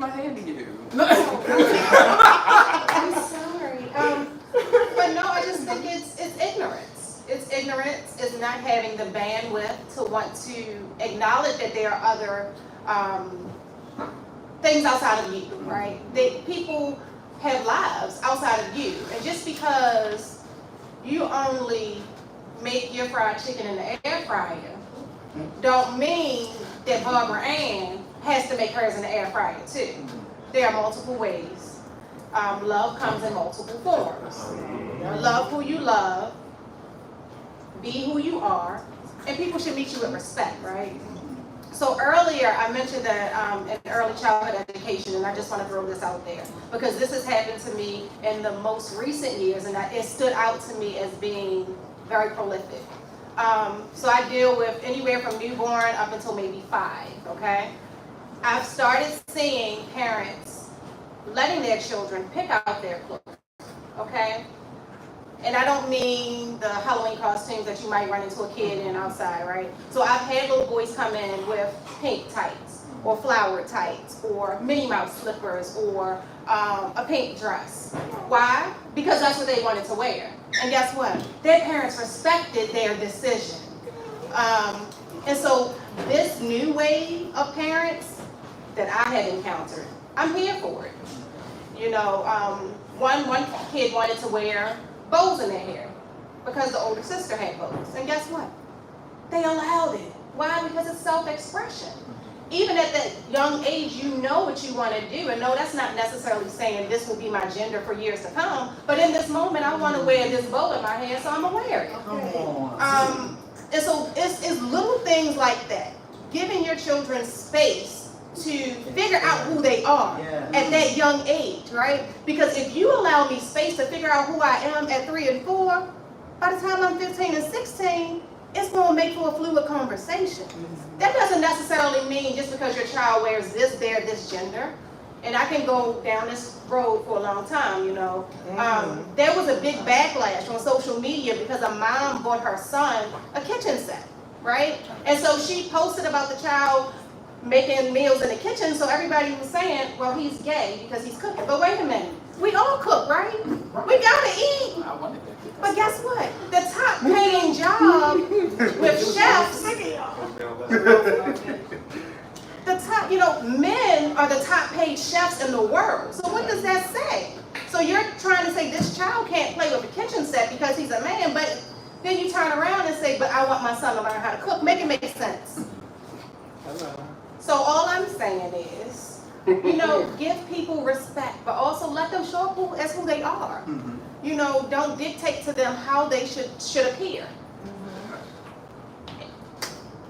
hand in you. I'm sorry. But no, I just think it's ignorance. It's ignorance. It's not having the bandwidth to want to acknowledge that there are other things outside of you, right? People have lives outside of you, and just because you only make your fried chicken in the air fryer, don't mean that Barbara Ann has to make hers in the air fryer too. There are multiple ways. Love comes in multiple forms. Love who you love, be who you are, and people should meet you with respect, right? So earlier I mentioned that in early childhood education, and I just want to throw this out there because this has happened to me in the most recent years, and it stood out to me as being very prolific. So I deal with anywhere from newborn up until maybe 5, okay? I've started seeing parents letting their children pick out their clothes, okay? And I don't mean the Halloween costumes that you might run into a kid in outside, right? So I've had little boys come in with pink tights, or flower tights, or Minnie Mouse slippers, or a pink dress. Why? Because that's what they wanted to wear. And guess what? Their parents respected their decision. And so this new wave of parents that I have encountered, I'm here for it. You know, one kid wanted to wear bows in their hair because the older sister had bows. And guess what? They allowed it. Why? Because it's self-expression. Even at that young age, you know what you want to do. And no, that's not necessarily saying this will be my gender for years to come. But in this moment, I want to wear this bow in my hair, so I'm going to wear it. And so it's little things like that. Giving your children space to figure out who they are at that young age, right? Because if you allow me space to figure out who I am at 3 and 4, by the time I'm 15 and 16, it's going to make for a fluid conversation. That doesn't necessarily mean just because your child wears this, they're this gender. And I can go down this road for a long time, you know. There was a big backlash on social media because a mom bought her son a kitchen set, right? And so she posted about the child making meals in the kitchen, so everybody was saying, well, he's gay because he's cooking. But wait a minute, we all cook, right? We gotta eat. But guess what? The top paying job with chefs, the top, you know, men are the top paid chefs in the world. So what does that say? So you're trying to say this child can't play with a kitchen set because he's a man, but then you turn around and say, but I want my son to learn how to cook. Make it make sense. So all I'm saying is, you know, give people respect, but also let them show up as who they are. You know, don't dictate to them how they should appear.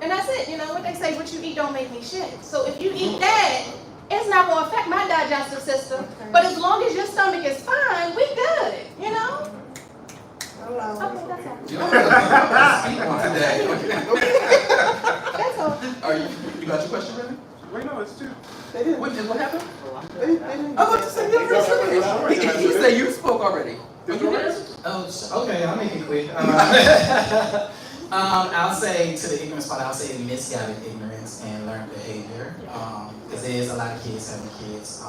And that's it. You know what they say, what you eat don't make me shit. So if you eat that, it's not going to affect my digestive system. But as long as your stomach is fine, we good. You know? Okay, that's all. Speak on today. That's all. You got your question ready? Wait, no, it's 2. What happened? They didn't. I was just saying, he said you spoke already. Oh, okay, I'll make it quick. I'll say to the ignorance part, I'll say misguided ignorance and learned behavior. Because there's a lot of kids having kids.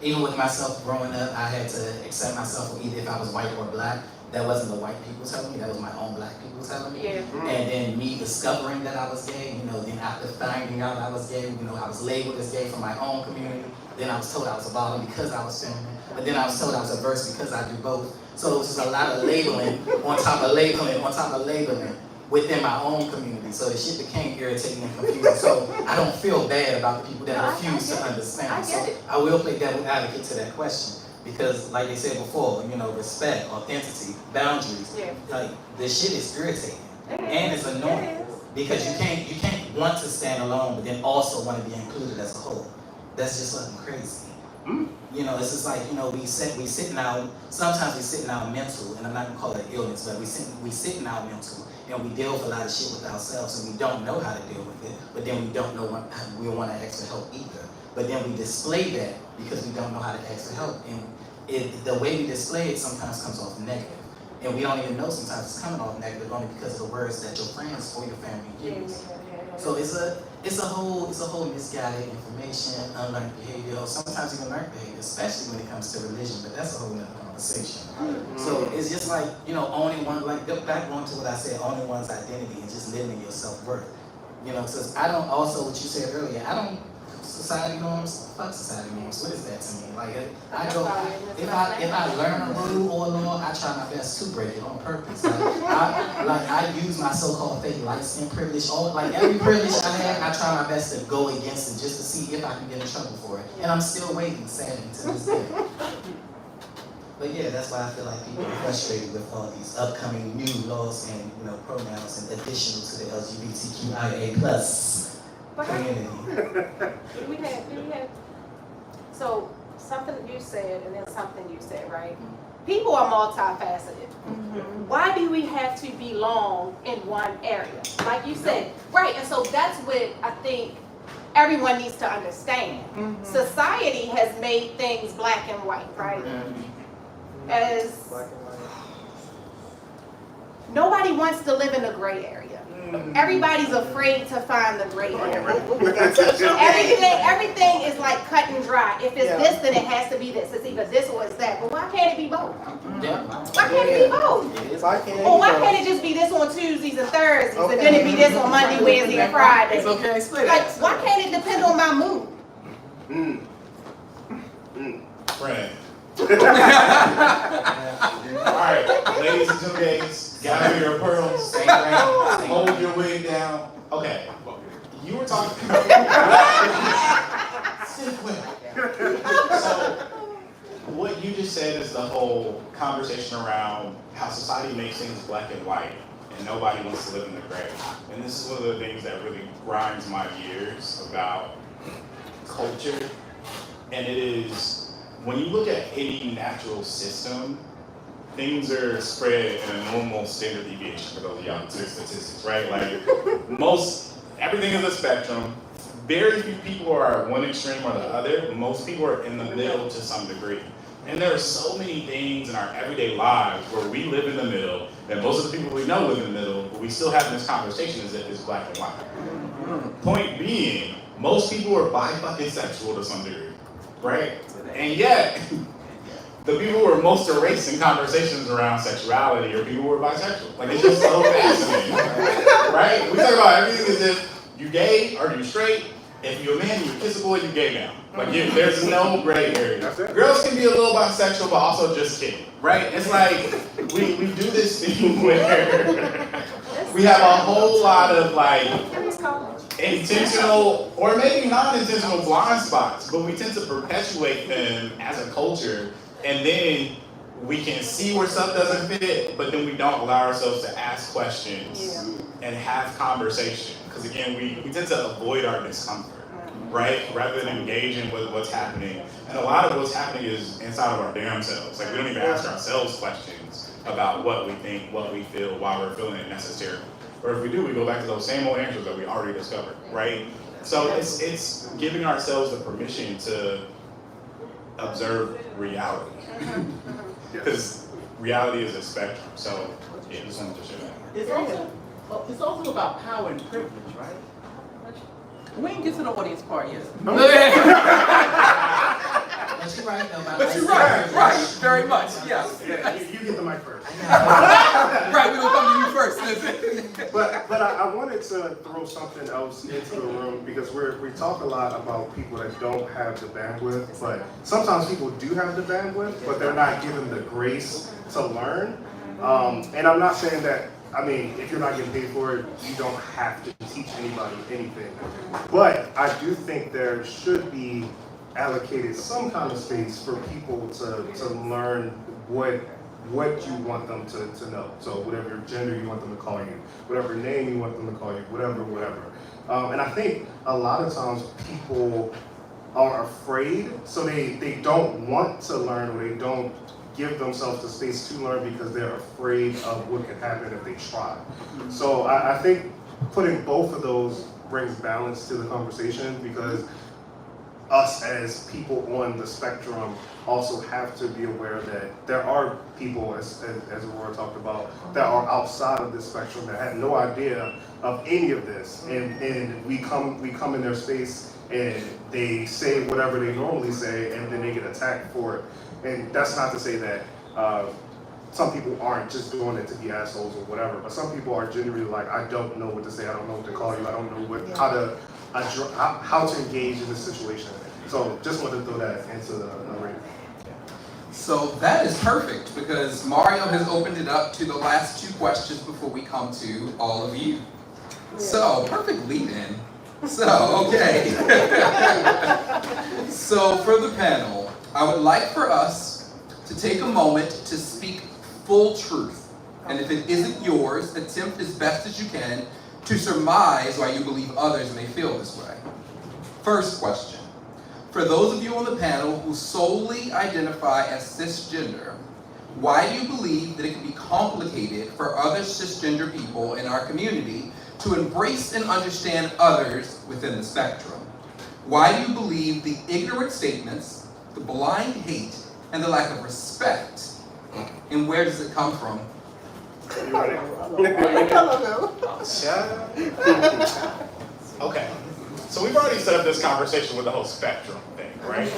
Even with myself growing up, I had to accept myself either if I was white or black. that wasn't the white people telling me, that was my own black people telling me. Yeah. And then me discovering that I was gay, you know, then after finding out I was gay, you know, I was labeled as gay from my own community. Then I was told I was a bottom because I was feminine. But then I was told I was a verse because I do both. So it was just a lot of labeling on top of labeling on top of labeling within my own community. So the shit became irritating and confusing. So I don't feel bad about the people that refuse to understand. So I will play devil's advocate to that question. Because like they said before, you know, respect, authenticity, boundaries, like this shit is irritating. And it's annoying. Because you can't want to stand alone, but then also want to be included as a whole. That's just something crazy. You know, it's just like, you know, sometimes we sit in our mental, and I'm not gonna call it illness, but we sit in our mental, and we deal with a lot of shit with ourselves, and we don't know how to deal with it, but then we don't know we want to ask for help either. But then we display that because we don't know how to ask for help, and the way we display it sometimes comes off negative. And we don't even know sometimes it's coming off negative only because of the words that your friends or your family use. So it's a whole misguided information, unlearned behavior, sometimes even learned behavior, especially when it comes to religion, but that's a whole nother conversation. So it's just like, you know, owning one, like back on to what I said, owning one's identity and just living your self-worth. You know, because I don't, also what you said earlier, I don't, society norms, fuck society norms, what is that to me? Like, if I learn a rule or a law, I try my best to break it on purpose. I use my so-called fake light skin privilege, like every privilege I have, I try my best to go against it just to see if I can get in trouble for it. And I'm still waiting, sadly, to this day. But yeah, that's why I feel like people are frustrated with all these upcoming new laws and, you know, pronouns and additional to the LGBTQIA+ community. So something you said and then something you said, right? People are multifaceted. Why do we have to belong in one area? Like you said, right? And so that's what I think everyone needs to understand. Society has made things black and white, right? As nobody wants to live in a gray area. Everybody's afraid to find the gray area. Everything is like cut and dry. If it's this, then it has to be this. It's either this or it's that. But why can't it be both? Why can't it be both? Or why can't it just be this on Tuesdays and Thursdays, and then it be this on Monday, Wednesday, and Friday? It's okay, explain Like, that. why can't it depend on my mood? Friend. Alright, ladies and gentlemen, gather your pearls, hold your wig down. Okay, you were talking So, what you just said is the whole conversation around how society makes things black and white, and nobody wants to live in the gray. And this is one of the things that really grinds my gears about culture, and it is, when you look at any natural system, things are spread in a normal standard deviation, for those of y'all who do statistics, right? Like, everything is a spectrum. Very few people are at one extreme or the other. Most people are in the middle to some degree. And there are so many things in our everyday lives where we live in the middle, and most of the people we know live in the middle, but we still have this conversation as if it's black and white. Point being, most people are bi-fucking-sexual to some degree, right? And yet, the people who are most erased in conversations around sexuality are people who are bisexual. Like, it's just so fascinating, right? We talk about everything as if you gay or you straight. If you're a man, you kiss a boy, you gay now. Like, there's no gray area. Girls can be a little bisexual, but also just kidding, right? It's like, we do this thing where we have a whole lot of, like, intentional or maybe non-intentional blind spots, but we tend to perpetuate them as a culture, and then we can see where stuff doesn't fit, but then we don't allow ourselves to ask questions and have conversation. Because again, we tend to avoid our discomfort, right? Rather than engaging with what's happening. And a lot of what's happening is inside of our damn selves. Like, we don't even ask ourselves questions about what we think, what we feel, why we're feeling it necessarily. Or if we do, we go back to those same old answers that we already discovered, right? So it's giving ourselves the permission to observe reality. Because reality is a spectrum. So yeah, just wanted to share that. It's also about power and privilege, right? We didn't get to the audience part yet. But you're right though. But you're right, very much, yes. Yeah, you get the mic first. Right, we're gonna come to you first, listen. But I wanted to throw something else into the room because we talk a lot about people that don't have the bandwidth, but sometimes people do have the bandwidth, but they're not given the grace to learn. And I'm not saying that, I mean, if you're not getting paid for it, you don't have to teach anybody anything. But I do think there should be allocated some kind of space for people to learn what you want them to know. So whatever gender you want them to call you, whatever name you want them to call you, whatever. And I think a lot of times people are afraid, so they don't want to learn, or they don't give themselves the space to learn because they're afraid of what could happen if they try. So I think putting both of those brings balance to the conversation, because us as people on the spectrum also have to be aware that there are people, as Aurora talked about, that are outside of this spectrum that have no idea of any of this, and we come in their space and they say whatever they normally say, and then they get attacked for it. And that's not to say that some people aren't just doing it to be assholes or whatever, but some people are genuinely like, I don't know what to say, I don't know what to call you, I don't know how to engage in this situation. So just wanted to throw that into the ring. So that is perfect, because Mario has opened it up to the last two questions before we come to all of you. So, perfect lead in. So, okay. So for the panel, I would like for us to take a moment to speak full truth. And if it isn't yours, attempt as best as you can to surmise why you believe others may feel this way. First question. For those of you on the panel who solely identify as cisgender, why do you believe that it can be complicated for other cisgender people in our community to embrace and understand others within the spectrum? Why do you believe the ignorant statements, the blind hate, and the lack of respect? And where does it come from? You ready? Okay, so we've already set up this conversation with the whole spectrum thing, right?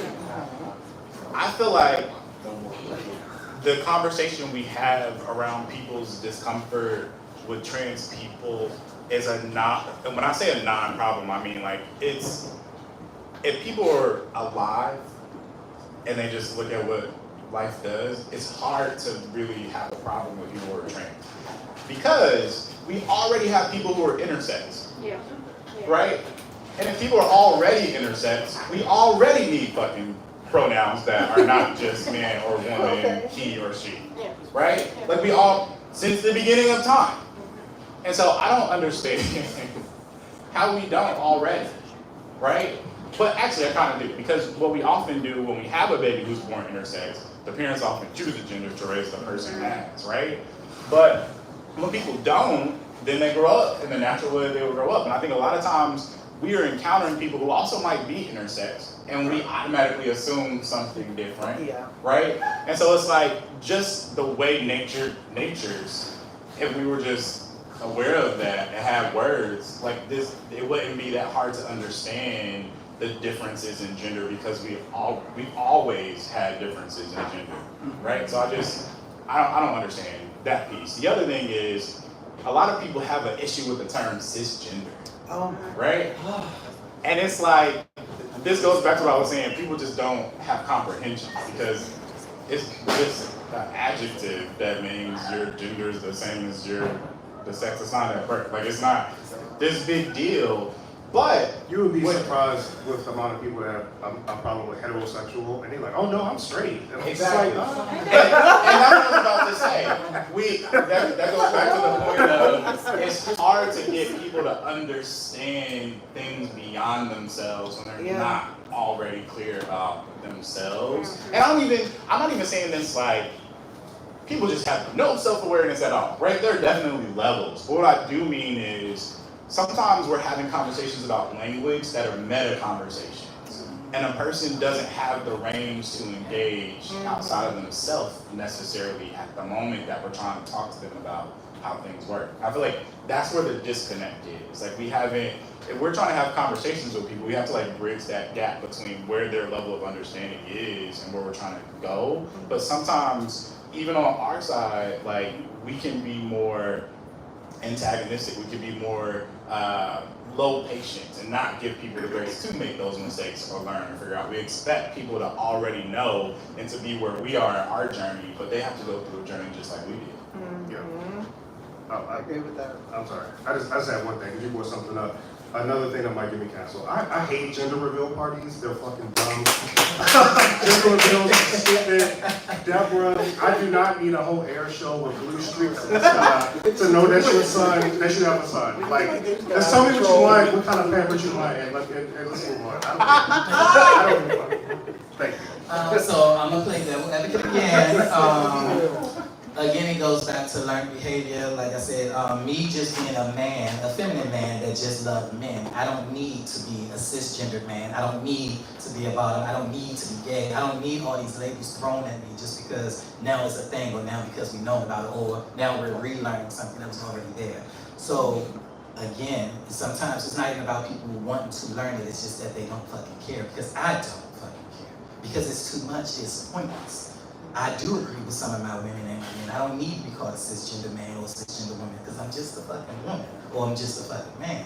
I feel like the conversation we have around people's discomfort with trans people is and when I say a non-problem, I mean like if people are alive and they just look at what life does, it's hard to really have a problem with people who are trans. Because we already have people who are intersex, right? And if people are already intersex, we already need fucking pronouns that are not just man or woman, he or she, right? Like we all, since the beginning of time. And so I don't understand how we don't already, right? But actually I kind of do, because what we often do when we have a baby who's born intersex, the parents often choose the gender to raise the person as, right? But when people don't, then they grow up in the natural way they would grow up. And I think a lot of times we are encountering people who also might be intersex, and we automatically assume something different, right? And so it's like just the way nature's, if we were just aware of that and have words like this, it wouldn't be that hard to understand the differences in gender, because we've always had differences in gender, right? So I don't understand that piece. The other thing is, a lot of people have an issue with the term cisgender, right? And it's like, this goes back to what I was saying, people just don't have comprehension, because it's just an adjective that means your gender is the same as the sex assigned at birth. Like, it's not this big deal. But you would be surprised with the amount of people that have a problem with heterosexual, and they're like, oh no, I'm straight. And exactly. Like, oh. And that's what I was about to say. That goes back to the point of, it's hard to get people to understand things beyond themselves when they're not already clear about themselves. And I'm not even saying this like, people just have no self-awareness at all, right? There are definitely levels. But what I do mean is, sometimes we're having conversations about language that are meta conversations, and a person doesn't have the range to engage outside of themselves necessarily at the moment that we're trying to talk to them about how things work. I feel like that's where the disconnect is. Like we haven't, if we're trying to have conversations with people, we have to like bridge that gap between where their level of understanding is and where we're trying to go. But sometimes, even on our side, like we can be more antagonistic, we can be more low patience and not give people the grace to make those mistakes or learn and figure out. We expect people to already know and to be where we are in our journey, but they have to go through a journey just like we did. Yeah. I agree with that. I'm sorry. I just had one thing, because you brought something up. Another thing that might get me canceled. I hate gender reveal parties. They're fucking dumb. Gender reveals are stupid. Deborah, I do not need a whole air show with blue streaks in the sky to know that you're a son, that you have a son. Like, just tell me what you want, what kind of pampers you want, and let's move on. I don't give a fuck. Thank you. So I'm gonna play devil advocate again. Again, it goes back to learned behavior. Like I said, me just being a man, a feminine man that just loved men. I don't need to be a cisgendered man. I don't need to be a bottom. I don't need to be gay. I don't need all these labels thrown at me just because now it's a thing, or now because we know about it, or now we're relearning something that was already there. So again, sometimes it's not even about people wanting to learn it. It's just that they don't fucking care, because I don't fucking care. Because it's too much, it's pointless. I do agree with some of my women and men. I don't need to be called a cisgender man or a cisgender woman, because I'm just a fucking woman, or I'm just a fucking man.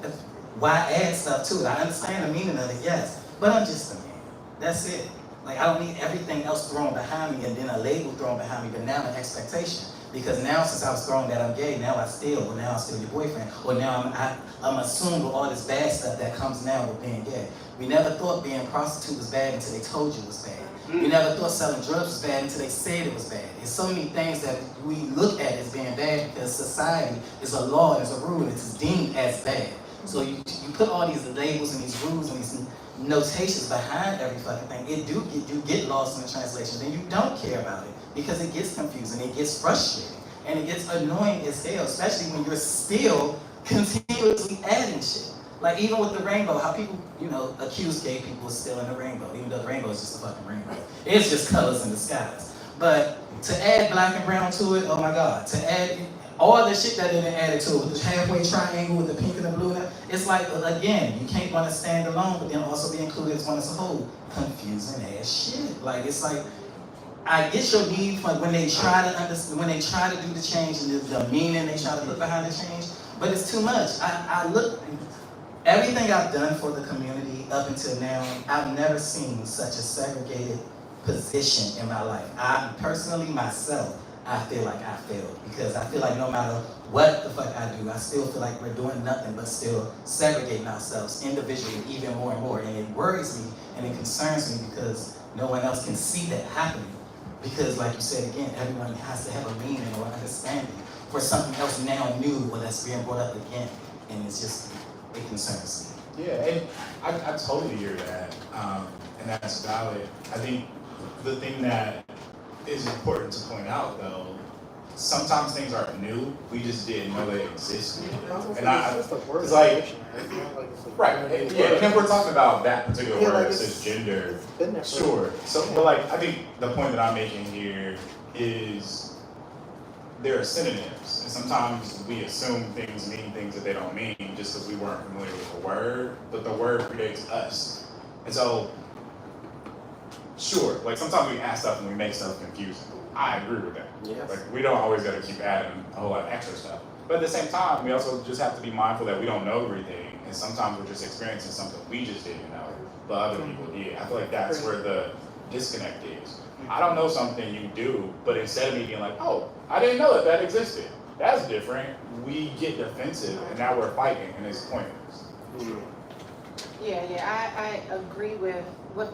Like, why add stuff to it? I understand the meaning of it, yes, but I'm just a man. That's it. Like, I don't need everything else thrown behind me and then a label thrown behind me, but now an expectation. Because now, since I was thrown that I'm gay, now I'm still your boyfriend, or now I'm assumed with all this bad stuff that comes now with being gay. We never thought being a prostitute was bad until they told you it was bad. We never thought selling drugs was bad until they said it was bad. There's so many things that we look at as being bad because society is a law, is a rule, and it's deemed as bad. So you put all these labels and these rules and these notations behind every fucking thing. You get lost in the translation, then you don't care about it because it gets confusing, it gets frustrating, and it gets annoying as hell, especially when you're still continuously adding shit. Like even with the rainbow, how people, accuse gay people of stealing the rainbow, even though the rainbow is just a fucking rainbow. It's just colors in the skies. But to add black and brown to it, oh my God. To add all the shit that they didn't add to it, with the halfway triangle, with the pink and the blue, it's like, again, you can't want to stand alone, but then also be included as one as a whole. Confusing ass shit. Like, it's like, I get your need for when they try to understand, when they try to do the change and the meaning they try to look behind the change, but it's too much. Everything I've done for the community up until now, I've never seen such a segregated position in my life. I personally, myself, I feel like I failed, because I feel like no matter what the fuck I do, I still feel like we're doing nothing but still segregating ourselves individually even more and more. And it worries me and it concerns me because no one else can see that happening. Because like you said again, everyone has to have a meaning or understanding for something else now new or that's being brought up again. And it's just, it concerns me. Yeah, and I totally hear that, and that's valid. I think the thing that is important to point out, though, sometimes things aren't new. We just didn't know they existed. And it's like, right? Yeah, and we're talking about that particular word, cisgender. Sure. So, but like, I think the point that I'm making here is there are synonyms, and sometimes we assume things mean things that they don't mean just because we weren't familiar with the word, but the word predates us. And so, sure, like sometimes we add stuff and we make stuff confusing. I agree with that. Yes. Like we don't always gotta keep adding a whole lot of extra stuff. But at the same time, we also just have to be mindful that we don't know everything, and sometimes we're just experiencing something we just didn't know, but other people did. I feel like that's where the disconnect is. I don't know something you do, but instead of me being like, oh, I didn't know that existed, that's different, we get defensive, and now we're fighting, and it's pointless. Yeah, I agree with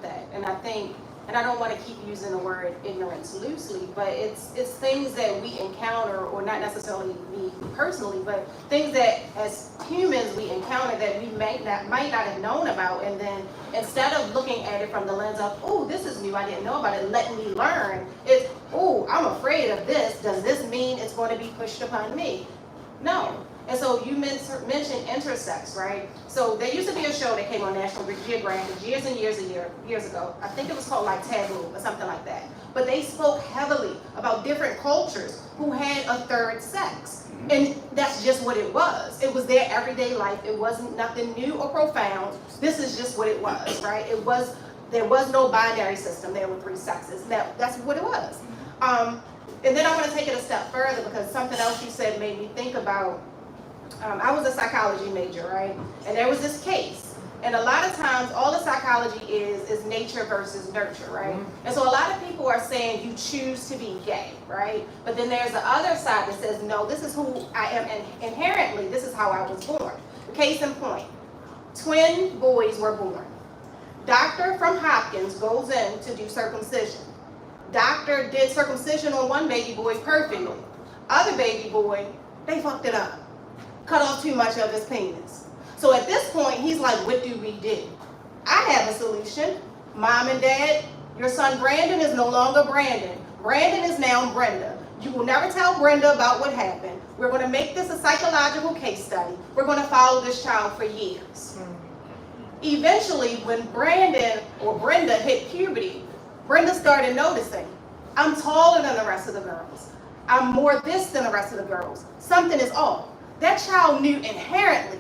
that. And I think, and I don't want to keep using the word ignorance loosely, but it's things that we encounter, or not necessarily me personally, but things that as humans we encounter that we might not have known about, and then instead of looking at it from the lens of, oh, this is new, I didn't know about it, let me learn, it's, oh, I'm afraid of this, does this mean it's going to be pushed upon me? No. And so you mentioned intersex, right? So there used to be a show that came on National Geographic years and years ago. I think it was called like Taboo or something like that, but they spoke heavily about different cultures who had a third sex. And that's just what it was. It was their everyday life. It wasn't nothing new or profound. This is just what it was, right? There was no binary system. There were 3 sexes. That's what it was. And then I want to take it a step further because something else you said made me think about, I was a psychology major, right? And there was this case. And a lot of times, all the psychology is nature versus nurture, right? And so a lot of people are saying you choose to be gay, right? But then there's the other side that says, no, this is who I am inherently. This is how I was born. Case in point, twin boys were born. Doctor from Hopkins goes in to do circumcision. Doctor did circumcision on one baby boy perfectly. Other baby boy, they fucked it up. Cut off too much of his penis. So at this point, he's like, what do we do? I have a solution. Mom and Dad, your son Brandon is no longer Brandon. Brandon is now Brenda. You will never tell Brenda about what happened. We're going to make this a psychological case study. We're going to follow this child for years. Eventually, when Brandon or Brenda hit puberty, Brenda started noticing, I'm taller than the rest of the girls. I'm more this than the rest of the girls. Something is off. That child knew inherently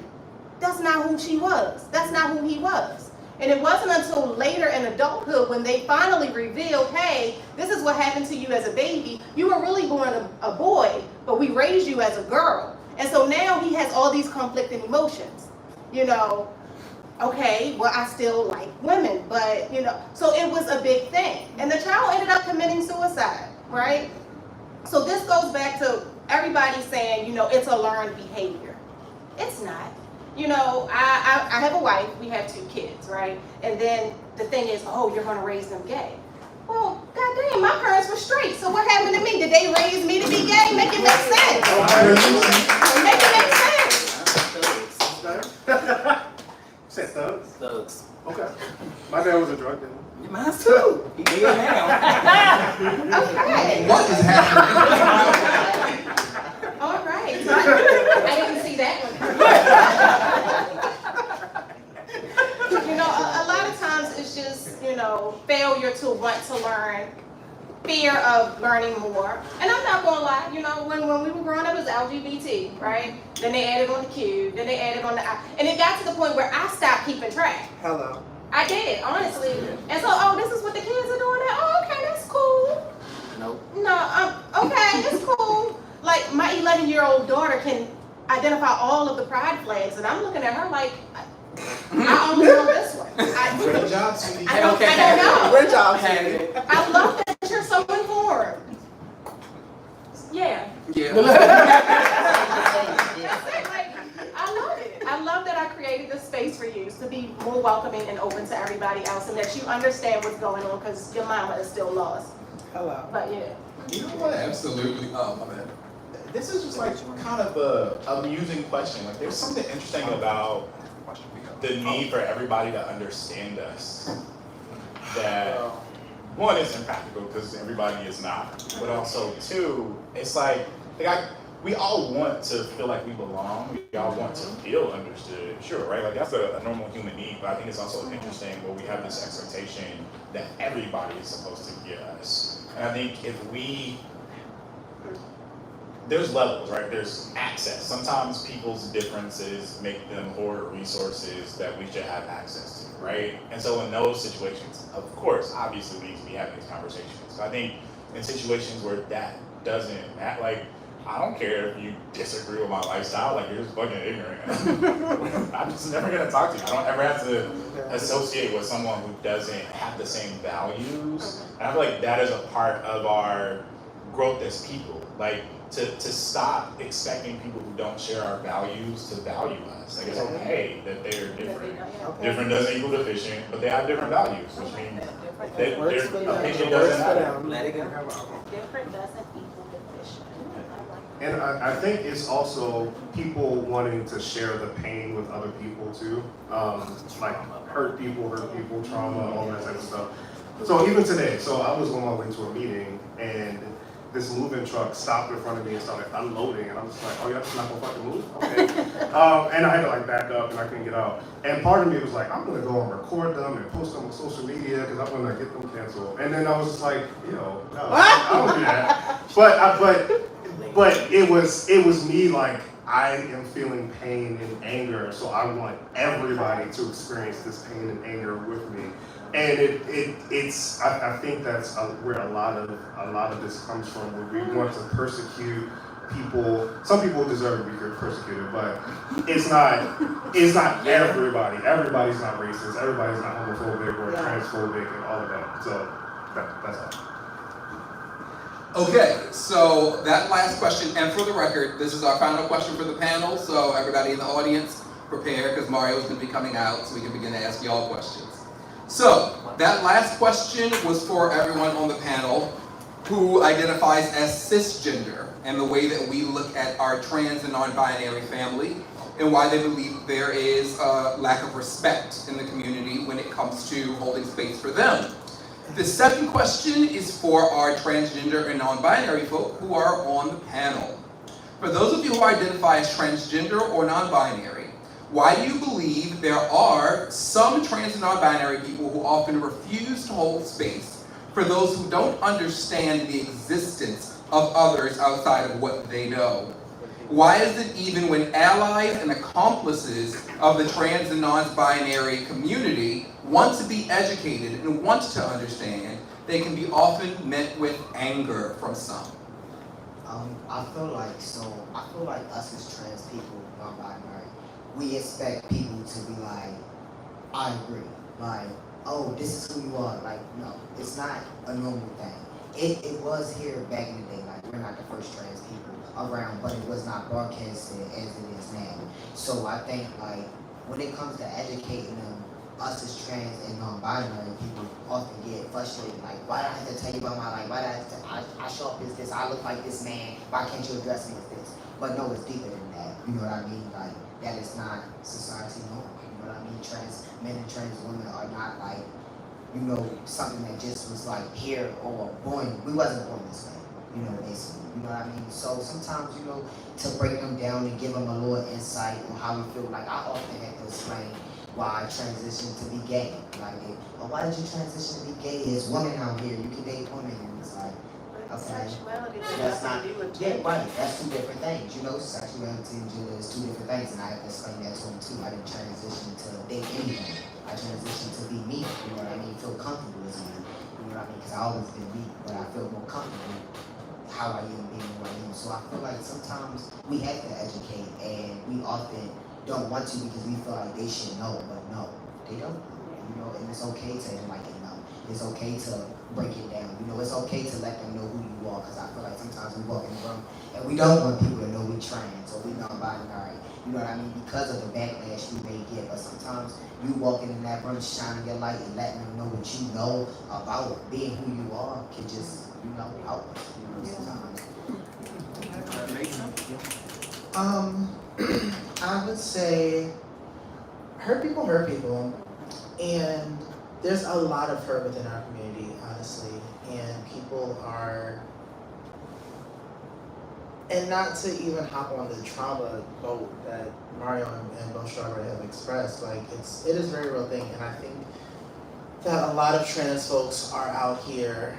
that's not who she was. That's not who he was. And it wasn't until later in adulthood when they finally revealed, hey, this is what happened to you as a baby. You were really born a boy, but we raised you as a girl. And so now he has all these conflicting emotions. You know, okay, well, I still like women, but, you know, so it was a big thing. And the child ended up committing suicide, right? So this goes back to everybody saying, you know, it's a learned behavior. It's not. You know, I have a wife, we have 2 kids, right? And then the thing is, oh, you're gonna raise them gay. Well, goddamn, my parents were straight, so what happened to me? Did they raise me to be gay? Make it make sense. Make it make sense. Said thugs? Thugs. Okay. My dad was a drug dealer. Mine too. He did now. Okay. What is happening? All right. So I didn't see that one. You know, a lot of times it's just, you know, failure to want to learn, fear of learning more. And I'm not gonna lie, you know, when we were growing up, it was LGBT, right? Then they added on the Q, then they added on the I. And it got to the point where I stopped keeping track. Hello. I did, honestly. And so, oh, this is what the kids are doing now. Oh, okay, that's cool. Nope. No, okay, it's cool. Like, my 11-year-old daughter can identify all of the pride flags, and I'm looking at her like, I only know this one. Great job, sweetie. I don't know. Great job, Sandy. I love that you're so informed. Yeah. Yeah. That's it. Like, I love it. I love that I created this space for you to be more welcoming and open to everybody else, and that you understand what's going on because your mama is still lost. Hello. But yeah. You know what? Absolutely. Oh, my bad. This is just like kind of a amusing question. Like, there's something interesting about the need for everybody to understand us. That one is impractical because everybody is not, but also 2, it's like we all want to feel like we belong. We all want to feel understood. Sure, right? Like that's a normal human need. But I think it's also interesting where we have this expectation that everybody is supposed to get us. And I think there's levels, right? There's access. Sometimes people's differences make them hoard resources that we should have access to, right? And so in those situations, of course, obviously we need to be having these conversations. So I think in situations where that doesn't matter, like, I don't care if you disagree with my lifestyle, like you're just fucking ignorant. I'm just never gonna talk to you. I don't ever have to associate with someone who doesn't have the same values. And I feel like that is a part of our growth as people. Like, to stop expecting people who don't share our values to value us. Like, it's okay that they're different. Different doesn't equal deficient, but they have different values, which means that their opinion doesn't matter. Let it go. Different doesn't equal deficient. And I think it's also people wanting to share the pain with other people too. Like hurt people, trauma, all that type of stuff. So even today, so I was on my way to a meeting and this moving truck stopped in front of me and started unloading, and I'm just like, oh, y'all just not gonna fucking move? Okay. And I had to like back up, and I couldn't get out. And part of me was like, I'm gonna go and record them and post them on social media because I'm gonna get them canceled. And then I was just like, yo, no, I don't do that. But it was me like, I am feeling pain and anger, so I want everybody to experience this pain and anger with me. And I think that's where a lot of this comes from, where we want to persecute people. Some people deserve to be persecuted, but it's not everybody. Everybody's not racist. Everybody's not homophobic or transphobic and all of that. So that's all. Okay, so that last question, and for the record, this is our final question for the panel, so everybody in the audience, prepare, because Mario's going to be coming out, so we can begin to ask y'all questions. So, that last question was for everyone on the panel who identifies as cisgender, and the way that we look at our trans and non-binary family, and why they believe there is a lack of respect in the community when it comes to holding space for them. The second question is for our transgender and non-binary folk who are on the panel. For those of you who identify as transgender or non-binary, why do you believe there are some trans and non-binary people who often refuse to hold space for those who don't understand the existence of others outside of what they know? Why is it even when allies and accomplices of the trans and non-binary community want to be educated and want to understand, they can be often met with anger from some? I feel like us as trans people, non-binary, we expect people to be like, I agree. Like, oh, this is who you are. Like, no, it's not a normal thing. It was here back in the day. Like, we're not the first trans people around, but it was not broadcasted as it is now. So I think, like, when it comes to educating them, us as trans and non-binary people often get frustrated. Like, why do I have to tell you about my life? Why do I have to, I show up as this, I look like this man, why can't you address me as this? But no, it's deeper than that. You know what I mean? Like, that is not society norm. You know what I mean? Trans men and trans women are not like, you know, something that just was like here or born. We wasn't born this way. You know, basically. You know what I mean? So sometimes, you know, to break them down and give them a little insight on how we feel. Like, I often have to explain why I transitioned to be gay. Like, why did you transition to be gay? There's women out here, you can date women, and it's like, okay, that's not, yeah, right, that's two different things, you know, sexuality and gender is two different things, and I have to explain that to them too. I didn't transition to date anything, I transitioned to be me, you know what I mean, feel comfortable as me, you know what I mean, because I always been me, but I feel more comfortable how I am being who I am. So I feel like sometimes we have to educate, and we often don't want to because we feel like they should know, but no, they don't know. You know, and it's okay to enlighten them. It's okay to break it down. You know, it's okay to let them know who you are, because I feel like sometimes we walk in the room and we don't want people to know we trans or we non-binary. You know what I mean? Because of the backlash we may get. But sometimes you walking in that room, shining your light and letting them know what you know about being who you are can just, you know, help us. You know, sometimes. I would say hurt people, and there's a lot of hurt within our community, honestly, and people are, and not to even hop on the trauma boat that Mario and Bo Strawberry have expressed, like it is a very real thing, and I think that a lot of trans folks are out here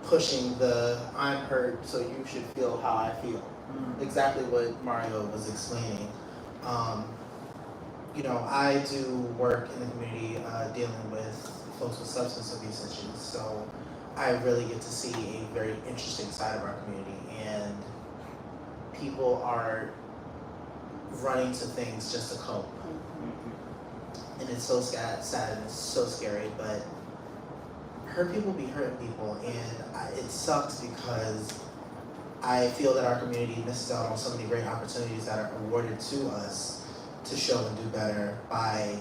pushing the I'm hurt so you should feel how I feel. Exactly what Mario was explaining. You know, I do work in the community dealing with folks with substance abuse issues, so I really get to see a very interesting side of our community, and people are running to things just to cope. And it's so sad and it's so scary, but hurt people be hurting people, and it sucks because I feel that our community misses out on so many great opportunities that are awarded to us to show and do better by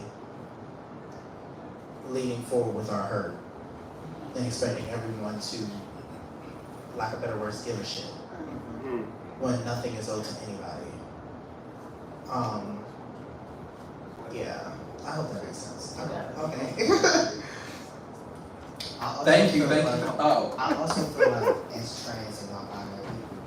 leaning forward with our hurt and expecting everyone to, lack of better words, give a shit when nothing is owed to anybody. Yeah, I hope that makes sense. Okay. Thank you. Oh. I also feel like as trans and non-binary people,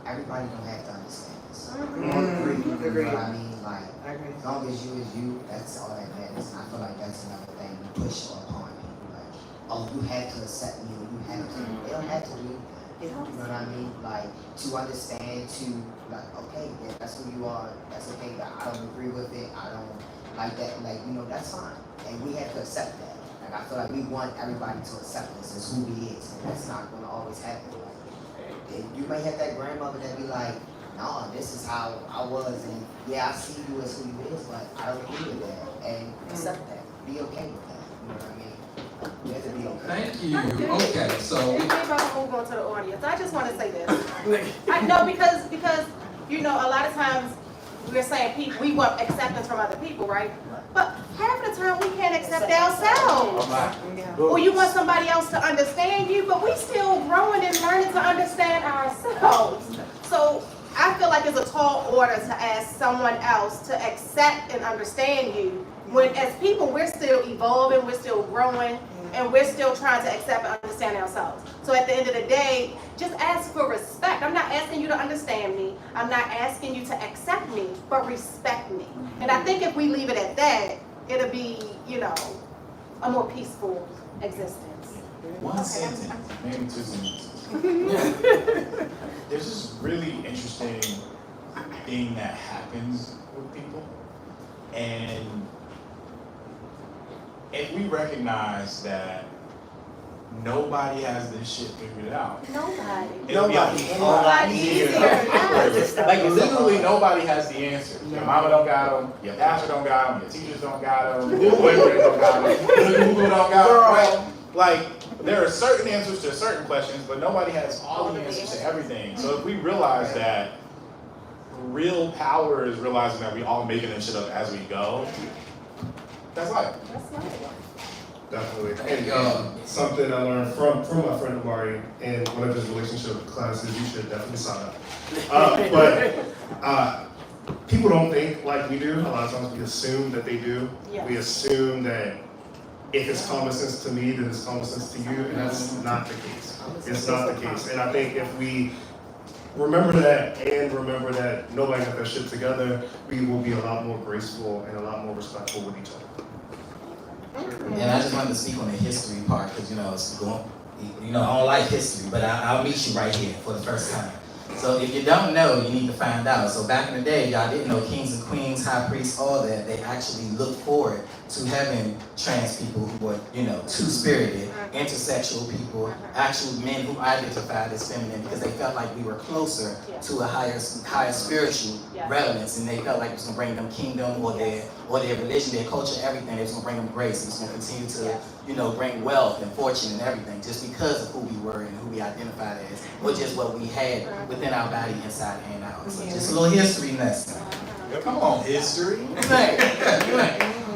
everybody don't have to understand this. You know what I mean? Like, as long as you is you, that's all that matters. And I feel like that's another thing we push upon people. Like, oh, you have to accept me, or you have to. They don't have to do. You know what I mean? Like, to understand, to like, okay, yeah, that's who you are. That's okay. But I don't agree with it. I don't like that. Like, you know, that's fine. And we have to accept that. Like, I feel like we want everybody to accept us as who we is, and that's not going to always happen. Like, you may have that grandmother that be like, no, this is how I was, and yeah, I see you as who you is, but I don't agree with that, and accept that. Be okay with that. You know what I mean? You have to be okay. Thank you. Okay, so If I move on to the audience, I just want to say this. I know because you know a lot of times we're saying people we want acceptance from other people, right? But half the time we can't accept ourselves. Or you want somebody else to understand you, but we still growing and learning to understand ourselves. So I feel like it's a tall order to ask someone else to accept and understand you. When as people, we're still evolving, we're still growing, and we're still trying to accept and understand ourselves. So at the end of the day, just ask for respect. I'm not asking you to understand me. I'm not asking you to accept me, but respect me. And I think if we leave it at that, it'll be, you know, a more peaceful existence. One sentence, maybe 2 sentences. There's this really interesting thing that happens with people, and if we recognize that nobody has this shit figured out, Nobody. it'll be a lot easier. Like literally nobody has the answer. Your mama don't got them, your pastor don't got them, your teachers don't got them, your boyfriend don't got them, Google don't got them, right? Like, there are certain answers to certain questions, but nobody has all the answers to everything. So if we realize that real power is realizing that we all making this shit up as we go, that's life. Definitely. There you go. And something I learned from my friend Amari in one of his relationship classes, you should definitely sign up. But people don't think like we do. A lot of times we assume that they do. Yeah. We assume that if it's common sense to me, then it's common sense to you, and that's not the case. It's not the case. And I think if we remember that and remember that nobody got their shit together, we will be a lot more graceful and a lot more respectful with each other. And I just wanted to speak on the history part because, you know, it's going, you know, I don't like history, but I'll meet you right here for the first time. So if you don't know, you need to find out. So back in the day, y'all didn't know kings and queens, high priests, all that. They actually looked forward to having trans people who were, you know, two-spirited, intersexual people, actual men who identified as feminine because they felt like we were closer to a higher spiritual relevance, and they felt like it was going to bring them kingdom or their religion, their culture, everything. It was going to bring them grace. It was going to continue to, you know, bring wealth and fortune and everything just because of who we were and who we identified as, or just what we had within our body, inside and out. So just a little history lesson. Come on, history.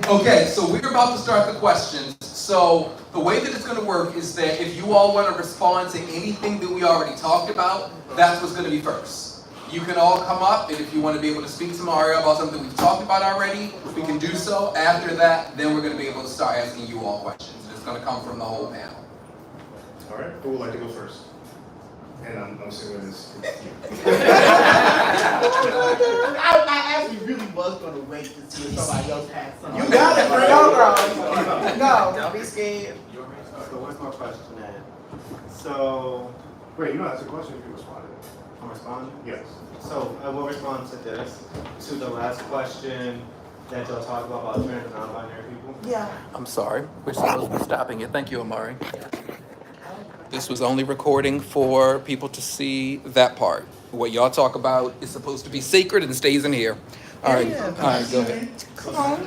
Okay, so we're about to start the questions. So the way that it's going to work is that if you all want to respond to anything that we already talked about, that's what's going to be first. You can all come up, and if you want to be able to speak to Mario about something we've talked about already, we can do so. After that, then we're going to be able to start asking you all questions. It's going to come from the whole panel. All right, who would like to go first? And I'm assuming this. I actually really was going to wait to see if somebody else had something. You got it, bro. No. Don't be scared. So what's my question at? So, Wait, you don't ask a question if you responded. I'm responding? Yes. So I will respond to this, to the last question that y'all talked about trans and non-binary people. Yeah. I'm sorry. We're supposed to be stopping it. Thank you, Amari. This was only recording for people to see that part. What y'all talk about is supposed to be sacred and stays in here. All right, go ahead. Come on.